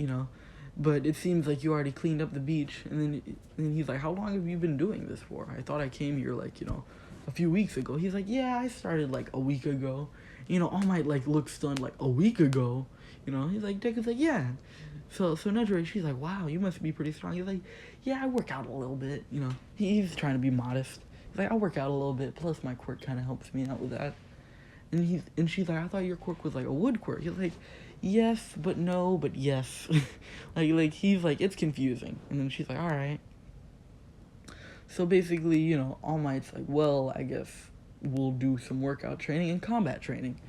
but it seems like you already cleaned up the beach. And then he's like, how long have you been doing this for? I thought I came here, like, a few weeks ago. He's like, yeah, I started, like, a week ago. All Might, like, look stunned, like, a week ago. He's like, Deku's like, yeah. So Nejire, she's like, wow, you must be pretty strong. He's like, yeah, I work out a little bit, He's trying to be modest. He's like, I work out a little bit, plus my quirk kind of helps me out with that. And she's like, I thought your quirk was, like, a wood quirk. He's like, yes, but no, but yes. like he's like, it's confusing. And then she's like, all right. So basically, All Might's like, well, I guess we'll do some workout training and combat training.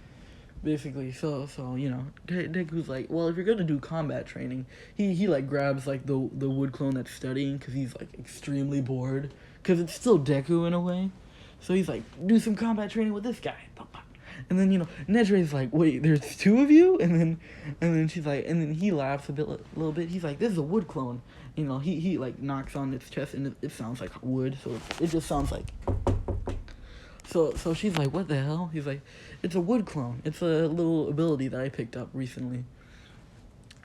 Basically, so Deku's like, well, if you're gonna do combat training, he like grabs like the wood clone that's studying, because he's like extremely bored, because it's still Deku in a way. So he's like, do some combat training with this guy. And then, Nejire's like, wait, there's two of you? And then she's like, and then he laughs a little bit. He's like, this is a wood clone. He like knocks on its chest, and it sounds like wood, so it just sounds like. So she's like, what the hell? He's like, it's a wood clone. It's a little ability that I picked up recently.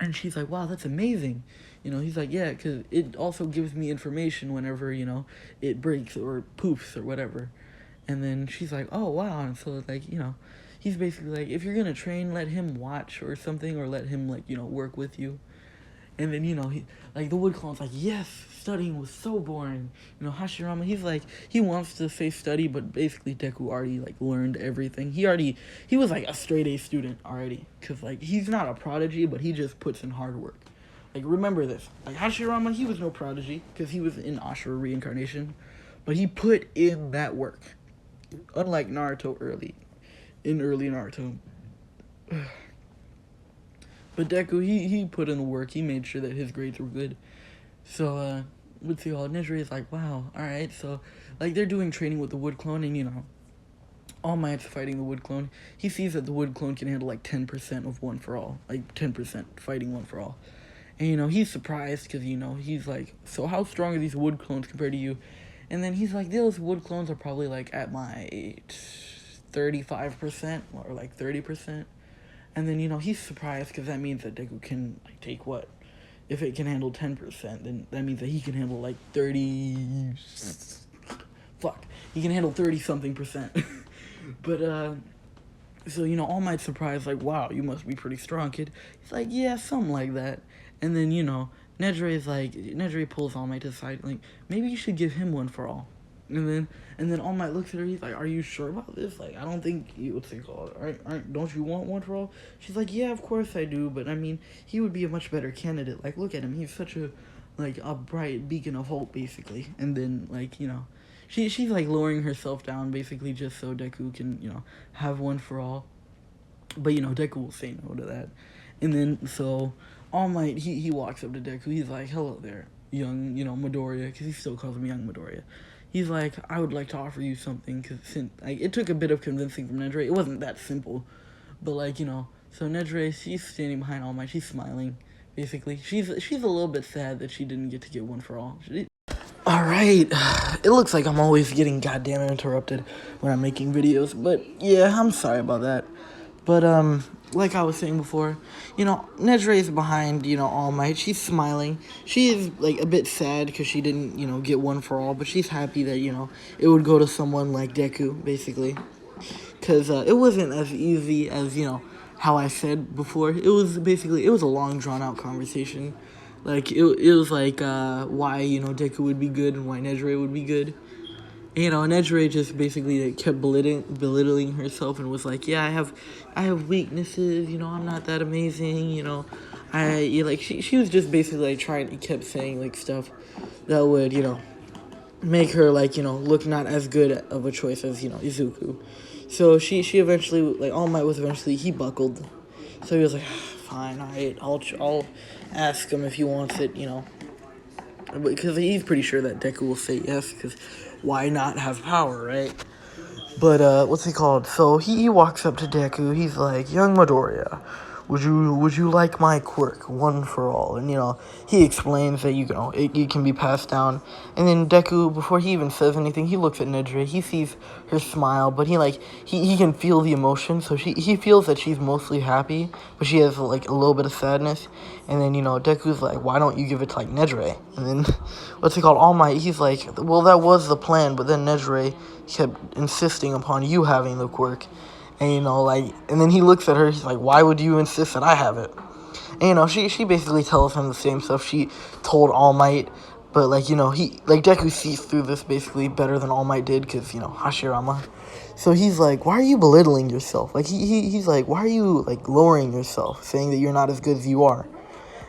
And she's like, wow, that's amazing. He's like, yeah, because it also gives me information whenever, it breaks or poofs or whatever. And then she's like, oh wow. And so like, he's basically like, if you're gonna train, let him watch or something, or let him like, work with you. And then, he, like, the wood clone's like, yes, studying was so boring. Hashirama, he's like, he wants to say study, but basically Deku already, like, learned everything. He was, like, a straight A student already. Because, like, he's not a prodigy, but he just puts in hard work. Like, remember this. Like, Hashirama, he was no prodigy, because he was in Ashura Reincarnation. But he put in that work. Unlike Naruto in early Naruto. But Deku, he put in the work. He made sure that his grades were good. So, what's he called? Nejire is like, wow, alright. So, like, they're doing training with the wood clone, and, All Might's fighting the wood clone. He sees that the wood clone can handle, like, 10% of one for all. Like, 10% fighting one for all. And, he's surprised because, he's like, so how strong are these wood clones compared to you? And then he's like, those wood clones are probably, like, at my 35% or, like, 30%. And then, he's surprised because that means that Deku can, like, take what? If it can handle 10%, then that means that he can handle, like, 30... Fuck. He can handle 30-something percent. But, so, All Might's surprised, like, wow, you must be pretty strong, kid. He's like, yeah, something like that. And then, Nejire pulls All Might to the side, like, maybe you should give him one for all. And then All Might looks at her, he's like, are you sure about this? Like, I don't think you would think, all right, don't you want one for all? She's like, yeah, of course I do, but I mean, he would be a much better candidate. Like, look at him, he's such a bright beacon of hope, basically. And then, like, she's like lowering herself down, basically, just so Deku can, have one for all. But, Deku will say no to that. And then, so, All Might, he walks up to Deku, he's like, hello there, young, Midoriya, because he still calls him young Midoriya. He's like, I would like to offer you something, because it took a bit of convincing from Nejire. It wasn't that simple. But, like, so Nejire, she's standing behind All Might. She's smiling, basically. She's a little bit sad that she didn't get to get one for all. Alright, it looks like I'm always getting goddamn interrupted when I'm making videos. But, yeah, I'm sorry about that. But, like I was saying before, Nejire is behind, All Might. She's smiling. She is, like, a bit sad because she didn't, get one for all. But she's happy that, it would go to someone like Deku, basically. Because it wasn't as easy as, how I said before. It was a long, drawn-out conversation. Like, it was like, why, Deku would be good and why Nejire would be good. Nejire just basically like, kept belittling herself and was like, yeah, I have weaknesses, I'm not that amazing, she was just basically like kept saying like stuff that would, make her like, look not as good of a choice as, Izuku. So she eventually, like, All Might was eventually, he buckled. So he was like, fine, alright, I'll ask him if he wants it, because he's pretty sure that Deku will say yes, because why not have power, right? But, what's he called? So, he walks up to Deku, he's like, young Midoriya, would you like my quirk, one for all? And, he explains that, it can be passed down. And then Deku, before he even says anything, he looks at Nejire, he sees her smile, but he can feel the emotion, so he feels that she's mostly happy, but she has, like, a little bit of sadness. And then, Deku's like, why don't you give it to, like, Nejire? And then, what's he called? All Might, he's like, well, that was the plan, but then Nejire kept insisting upon you having the quirk. And, and then he looks at her, he's like, why would you insist that I have it? And, she basically tells him the same stuff she told All Might, but, Deku sees through this basically better than All Might did, because, Hashirama. So he's like, why are you belittling yourself? Like, he's like, why are you, like, lowering yourself, saying that you're not as good as you are?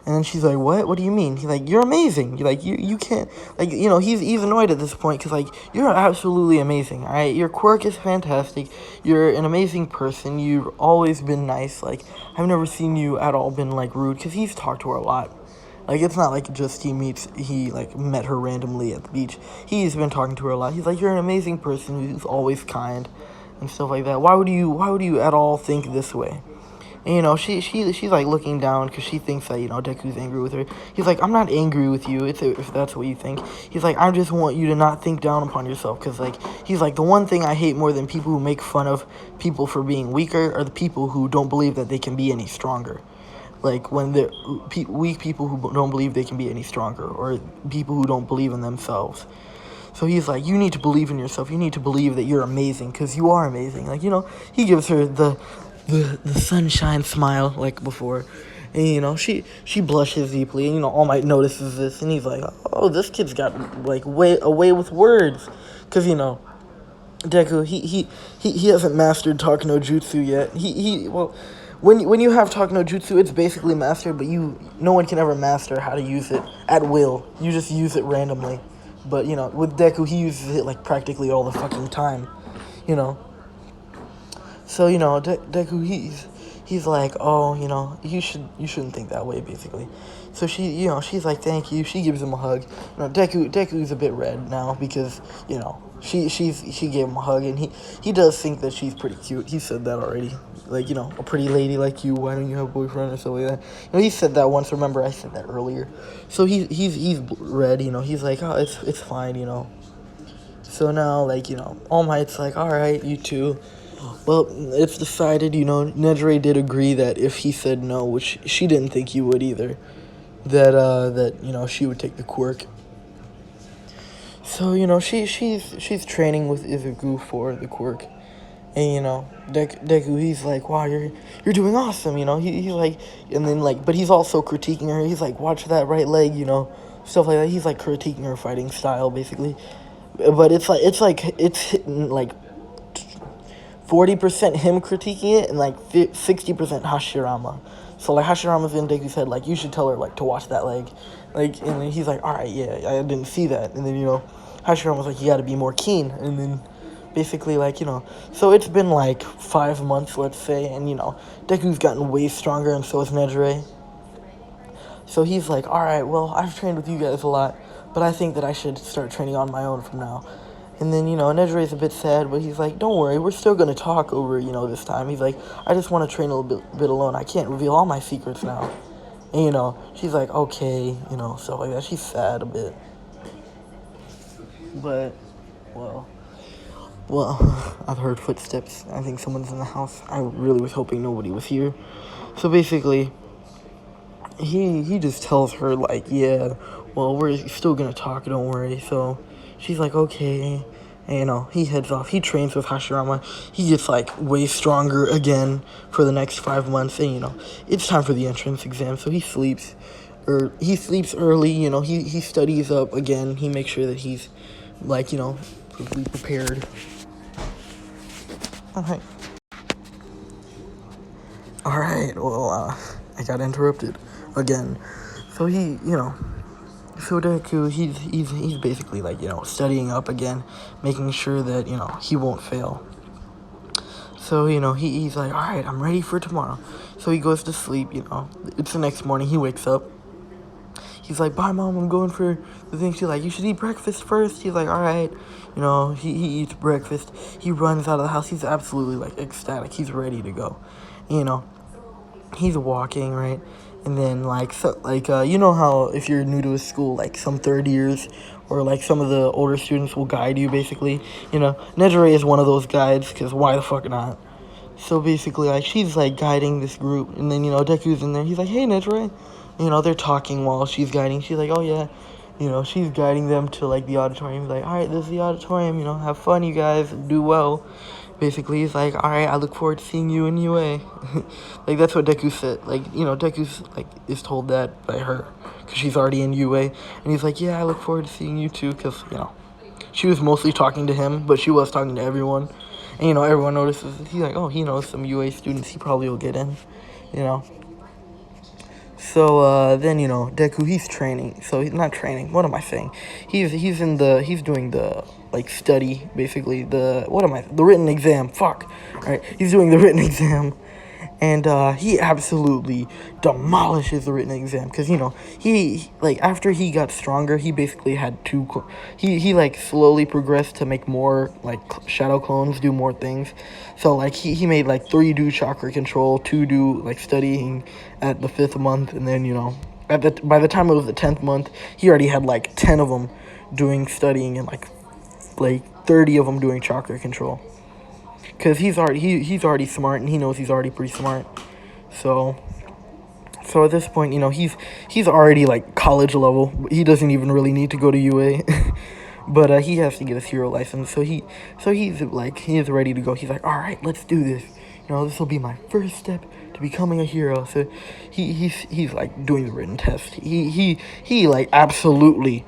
And then she's like, what? What do you mean? He's like, you're amazing. You're like, you can't, like, he's annoyed at this point because, like, you're absolutely amazing, all right? Your quirk is fantastic. You're an amazing person. You've always been nice. Like, I've never seen you at all been, like, rude because he's talked to her a lot. Like, it's not like just he met her randomly at the beach. He's been talking to her a lot. He's like, you're an amazing person who's always kind and stuff like that. Why would you at all think this way? And, she's like, looking down because she thinks that, Deku's angry with her. He's like, I'm not angry with you, if that's what you think. He's like, I just want you to not think down upon yourself. Because, like, he's like, the one thing I hate more than people who make fun of people for being weaker are the people who don't believe that they can be any stronger. Like, when they're weak people who don't believe they can be any stronger. Or people who don't believe in themselves. So he's like, you need to believe in yourself. You need to believe that you're amazing, because you are amazing. Like, he gives her the sunshine smile like before. And, she blushes deeply. And, All Might notices this. And he's like, oh, this kid's got, like, away with words. Because, Deku, he hasn't mastered Talk no Jutsu yet. Well, when you have Talk no Jutsu, it's basically mastered, but no one can ever master how to use it at will. You just use it randomly. But, with Deku, he uses it, like, practically all the fucking time, So, Deku, he's like, oh, you shouldn't think that way, basically. So she's like, thank you. She gives him a hug. Deku's a bit red now because, she gave him a hug, and he does think that she's pretty cute. He said that already. Like, a pretty lady like you, why don't you have a boyfriend or something like that? He said that once. Remember, I said that earlier. So he's red, he's like, oh, it's fine, So now, like, All Might's like, alright, you too. Well, it's decided, Nejire did agree that if he said no, which she didn't think he would either, that she would take the quirk. So, she's training with Izuku for the quirk. And, Deku, he's like, wow, you're doing awesome, he's like, and then, like, but he's also critiquing her. He's like, watch that right leg, stuff like that. He's, like, critiquing her fighting style, basically. But it's hitting, like, 40% him critiquing it, and, like, 60% Hashirama. So, like, Hashirama's in Deku's head, like, you should tell her, like, to watch that leg. Like, and then he's like, alright, yeah, I didn't see that. And then, Hashirama's like, you gotta be more keen. And then, basically, like, so it's been, like, 5 months, let's say, and, Deku's gotten way stronger, and so has Nejire. So he's like, alright, well, I've trained with you guys a lot, but I think that I should start training on my own from now. And then, Nejire's a bit sad, but he's like, don't worry, we're still gonna talk over, this time. He's like, I just want to train a little bit alone. I can't reveal all my secrets now. And, she's like, okay, stuff like that. She's sad a bit. But, well, I've heard footsteps. I think someone's in the house. I really was hoping nobody was here. So basically, he just tells her, like, yeah, well, we're still gonna talk, don't worry. So she's like, okay. And, he heads off. He trains with Hashirama. He gets, like, way stronger again for the next 5 months. And, it's time for the entrance exam. So he sleeps early, he studies up again. He makes sure that he's, like, prepared. Alright, well, I got interrupted again. So so Deku, he's basically, like, studying up again, making sure that, he won't fail. So, he's like, alright, I'm ready for tomorrow. So he goes to sleep, It's the next morning, he wakes up. He's like, bye, Mom, I'm going for the thing. She's like, you should eat breakfast first. He's like, alright. He eats breakfast. He runs out of the house. He's absolutely, like, ecstatic. He's ready to go. He's walking, right? And then, like, so, like, how if you're new to a school, like, some third years or, like, some of the older students will guide you, basically. Nejire is one of those guides, because why the fuck not? So, basically, like, she's, like, guiding this group. And then, Deku's in there. He's like, hey, Nejire. They're talking while she's guiding. She's like, oh, yeah. She's guiding them to, like, the auditorium. He's like, all right, this is the auditorium. Have fun, you guys. Do well. Basically, he's like, all right, I look forward to seeing you in UA. Like, that's what Deku said. Like, Deku's, like, is told that by her. Because she's already in UA. And he's like, yeah, I look forward to seeing you, too. Because, she was mostly talking to him. But she was talking to everyone. And, everyone notices. He's like, oh, he knows some UA students. He probably will get in. So, then, Deku, he's training. So, he's not training. What am I saying? He's doing the, like, study, basically. The written exam. Fuck. Alright, he's doing the written exam. And, he absolutely demolishes the written exam. Because, he, like, after he got stronger, he basically had he, like, slowly progressed to make more, like, shadow clones do more things. So, like, he made, like, 3 do chakra control, 2 do, like, studying at the 5th month. And then, by the time it was the 10th month, he already had, like, 10 of them doing studying and, like 30 of them doing chakra control. Because he's already smart, and he knows he's already pretty smart. So at this point, he's already, like, college level. He doesn't even really need to go to UA. but he has to get his hero license. He's ready to go. He's like, all right, let's do this. This will be my first step to becoming a hero. So he's like doing the written test. He like absolutely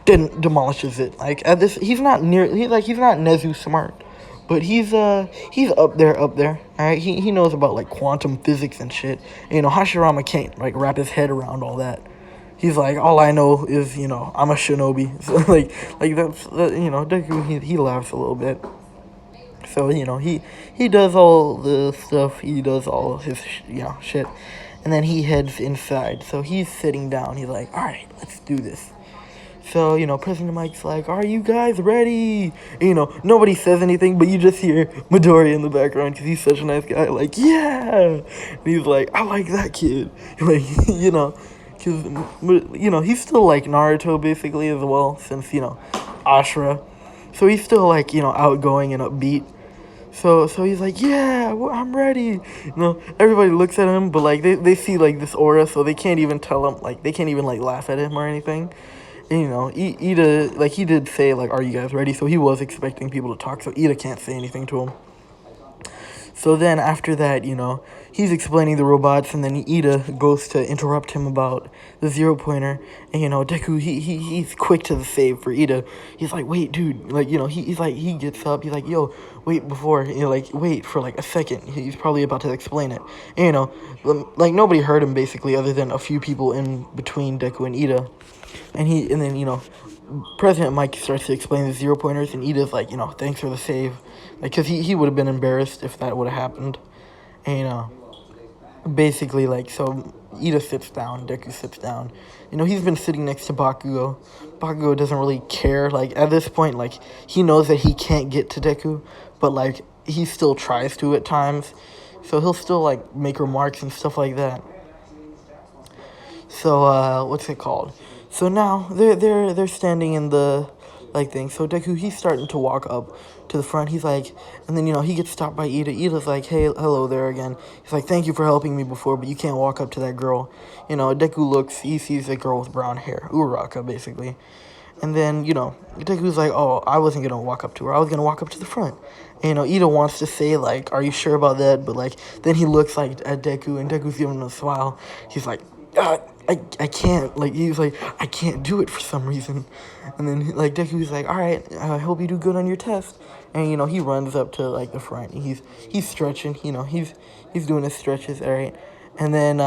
didn't demolishes it. Like at this, he's not Nezu smart, but he's up there. All right, he knows about like quantum physics and shit. Hashirama can't like wrap his head around all that. He's like, all I know is I'm a shinobi. So like that's Deku, he laughs a little bit. So he does all the stuff. He does all his shit, and then he heads inside. So he's sitting down. He's like, all right, let's do this. So, President Mike's like, are you guys ready? And, nobody says anything, but you just hear Midori in the background because he's such a nice guy. Like, yeah. And he's like, I like that kid. Like, because, he's still like Naruto basically as well since, Ashura. So he's still like, outgoing and upbeat. So he's like, yeah, I'm ready. Everybody looks at him, but like they see like this aura, so they can't even tell him, like they can't even like laugh at him or anything. And, Ida, like, he did say, like, are you guys ready? So he was expecting people to talk, so Ida can't say anything to him. So then after that, he's explaining the robots, and then Ida goes to interrupt him about the 0-pointer. And, Deku, he's quick to the save for Ida. He's like, wait, dude. Like, he's like, he gets up. He's like, yo, wait before, like, wait for, like, a second. He's probably about to explain it. And, like, nobody heard him, basically, other than a few people in between Deku and Ida. And then, President Mike starts to explain the 0-pointers, and Ida's like, thanks for the save. Like, because he would have been embarrassed if that would have happened. And, basically, like, so Ida sits down, Deku sits down. He's been sitting next to Bakugo. Bakugo doesn't really care. Like, at this point, like, he knows that he can't get to Deku, but, like, he still tries to at times. So he'll still, like, make remarks and stuff like that. So, what's it called? So now they're standing in the like thing. So Deku, he's starting to walk up to the front. He's like, and then he gets stopped by Ida. Ida's like, hey, hello there again. He's like, thank you for helping me before, but you can't walk up to that girl. Deku looks. He sees a girl with brown hair, Uraraka basically. And then Deku's like, oh, I wasn't gonna walk up to her. I was gonna walk up to the front. And, Ida wants to say like, are you sure about that? But like then he looks like at Deku, and Deku's giving him a smile. He's like, I can't, like, he's like, I can't do it for some reason. And then, like, Deku's like, all right, I hope you do good on your test. And, he runs up to, like, the front. He's stretching, he's doing his stretches, all right. And then,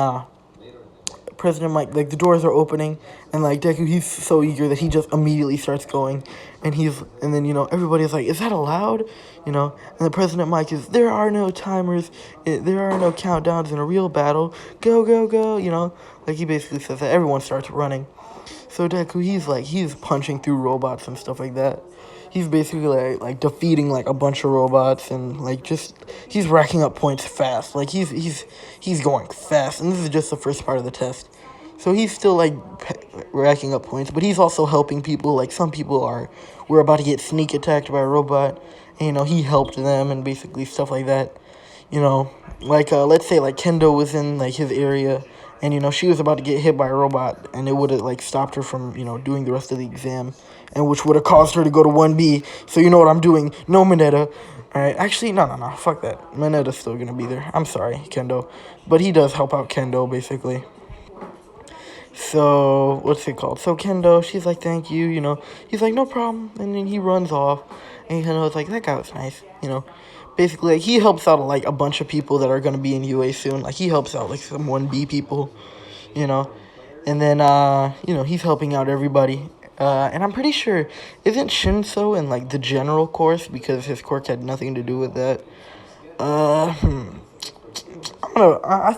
President Mike, like, the doors are opening, and, like, Deku, he's so eager that he just immediately starts going. And then, everybody's like, is that allowed? And the President Mike is, there are no timers, there are no countdowns in a real battle. Go, go, go, Like, he basically says that everyone starts running. So Deku, he's punching through robots and stuff like that. He's basically, like defeating, like, a bunch of robots and, like, he's racking up points fast. Like, he's going fast. And this is just the first part of the test. So he's still, like, racking up points, but he's also helping people. Like, some people were about to get sneak attacked by a robot, and, he helped them and basically stuff like that. Like, let's say, like, Kendo was in, like, his area, and, she was about to get hit by a robot, and it would have, like, stopped her from, doing the rest of the exam, and which would have caused her to go to 1B. So you know what I'm doing. No, Mineta. Alright, actually, no, fuck that. Mineta's still gonna be there. I'm sorry, Kendo. But he does help out Kendo, basically. So, what's it called? So, Kendo, she's like, thank you, He's like, no problem. And then he runs off. And Kendo's like, that guy was nice, Basically, like, he helps out, like, a bunch of people that are going to be in UA soon. Like, he helps out, like, some 1B people, And then, he's helping out everybody. And I'm pretty sure, isn't Shinso in, like, the general course? Because his quirk had nothing to do with that. I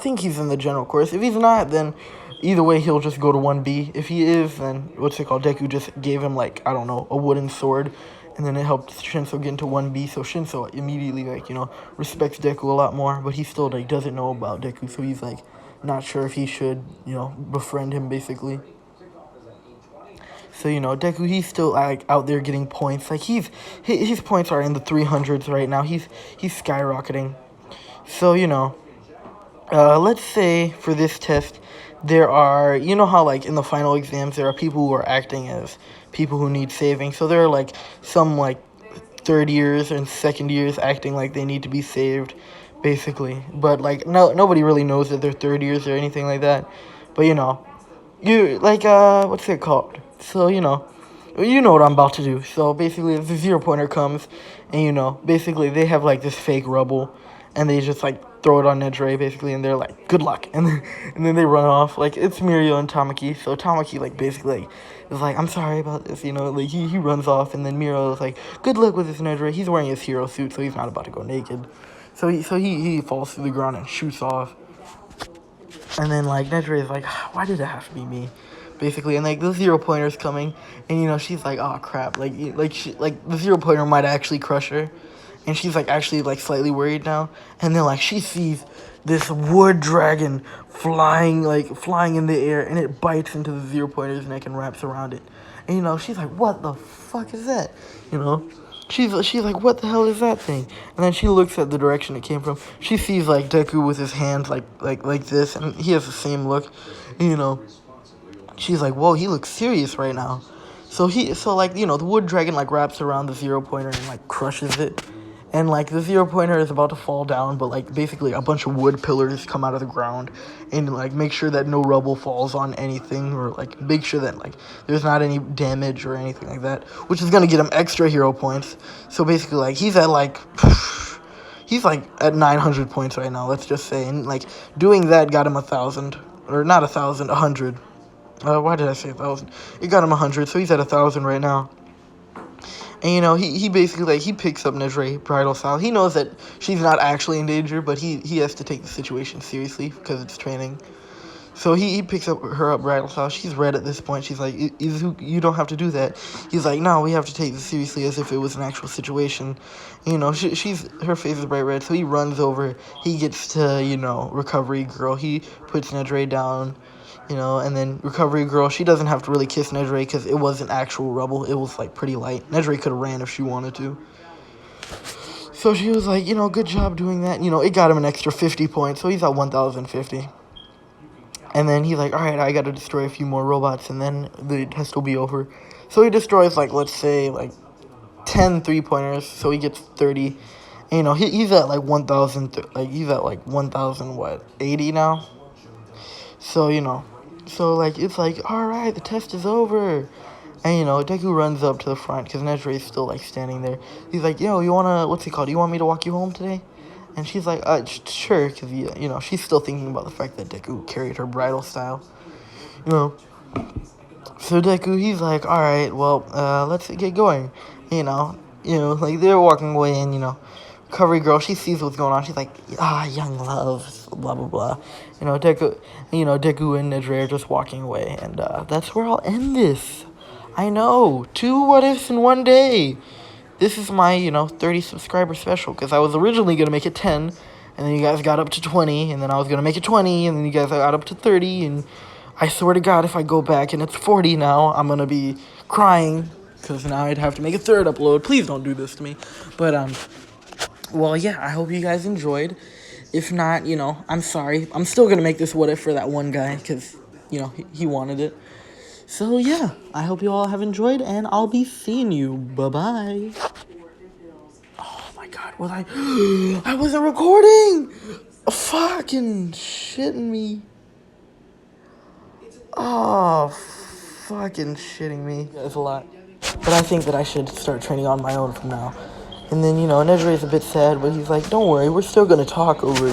think he's in the general course. If he's not, then either way, he'll just go to 1B. If he is, then, what's it called? Deku just gave him, like, I don't know, a wooden sword. And then it helped Shinso get into 1B. So Shinso immediately, like, respects Deku a lot more. But he still, like, doesn't know about Deku. So he's, like, not sure if he should, befriend him, basically. So, Deku, he's still, like, out there getting points. Like, his points are in the 300s right now. He's skyrocketing. So, let's say for this test there are, you know how like in the final exams there are people who are acting as people who need saving. So there are like some like third years and second years acting like they need to be saved, basically. But like nobody really knows that they're third years or anything like that. But you like what's it called? So you know what I'm about to do. So basically, the 0 pointer comes, and basically they have like this fake rubble, and they just like throw it on Nedre basically, and they're like, "Good luck," and then they run off. Like it's Mirio and Tamaki. So Tamaki like basically is like, "I'm sorry about this," like he runs off, and then Mirio is like, "Good luck with this Nedre." He's wearing his hero suit, so he's not about to go naked. So he falls to the ground and shoots off. And then like Nedre is like, why did it have to be me? Basically, and like the 0 pointer's coming, and she's like, oh crap, like the 0 pointer might actually crush her, and she's like actually like slightly worried now. And then like she sees this wood dragon flying in the air, and it bites into the 0 pointer's neck and wraps around it. And she's like, what the fuck is that? She's like, what the hell is that thing? And then she looks at the direction it came from. She sees like Deku with his hands like this, and he has the same look. She's like, whoa, he looks serious right now. So the wood dragon like wraps around the 0 pointer and like crushes it. And like the 0 pointer is about to fall down, but like basically a bunch of wood pillars come out of the ground and like make sure that no rubble falls on anything, or like make sure that like there's not any damage or anything like that, which is gonna get him extra hero points. So basically like he's at 900 points right now, let's just say, and like doing that got him 1,000, or not 1,000, 100. Why did I say 1,000? It got him 100, so he's at 1,000 right now. And he basically like he picks up Nedre bridal style. He knows that she's not actually in danger, but he has to take the situation seriously because it's training. So he picks her up bridal style. She's red at this point. She's like, you don't have to do that. He's like, no, we have to take this seriously as if it was an actual situation. She's her face is bright red, so he runs over. He gets to recovery girl. He puts Nedre down. And then Recovery Girl, she doesn't have to really kiss Nedre because it wasn't actual rubble. It was, like, pretty light. Nedre could have ran if she wanted to. So she was like, good job doing that. It got him an extra 50 points, so he's at 1,050. And then he's like, all right, I got to destroy a few more robots, and then the test will be over. So he destroys, like, let's say, like, 10 3-pointers, so he gets 30. And, he's at, like, 1,000, he's at, like, 1,080 now. So, it's like, all right, the test is over. And, Deku runs up to the front because Nedre is still, like, standing there. He's like, yo, you want to, what's it called? You want me to walk you home today? And she's like, sure, because, she's still thinking about the fact that Deku carried her bridal style. So Deku, he's like, all right, well, let's get going. Like, they're walking away, and, Recovery Girl, she sees what's going on. She's like, young love, blah, blah, blah. Deku and Nedre are just walking away. And that's where I'll end this. I know, 2 what ifs in one day. This is my, 30 subscriber special. Because I was originally going to make it 10. And then you guys got up to 20. And then I was going to make it 20. And then you guys got up to 30. And I swear to God, if I go back and it's 40 now, I'm going to be crying. Because now I'd have to make a 3rd upload. Please don't do this to me. But, well, yeah, I hope you guys enjoyed. If not, I'm sorry. I'm still going to make this what if for that one guy because, he wanted it. So, yeah, I hope you all have enjoyed, and I'll be seeing you. Bye-bye. Oh, my God, was I wasn't recording! Fucking shitting me. Oh, fucking shitting me. That's a lot. But I think that I should start training on my own from now. And then, Nedre is a bit sad, but he's like, don't worry, we're still going to talk over,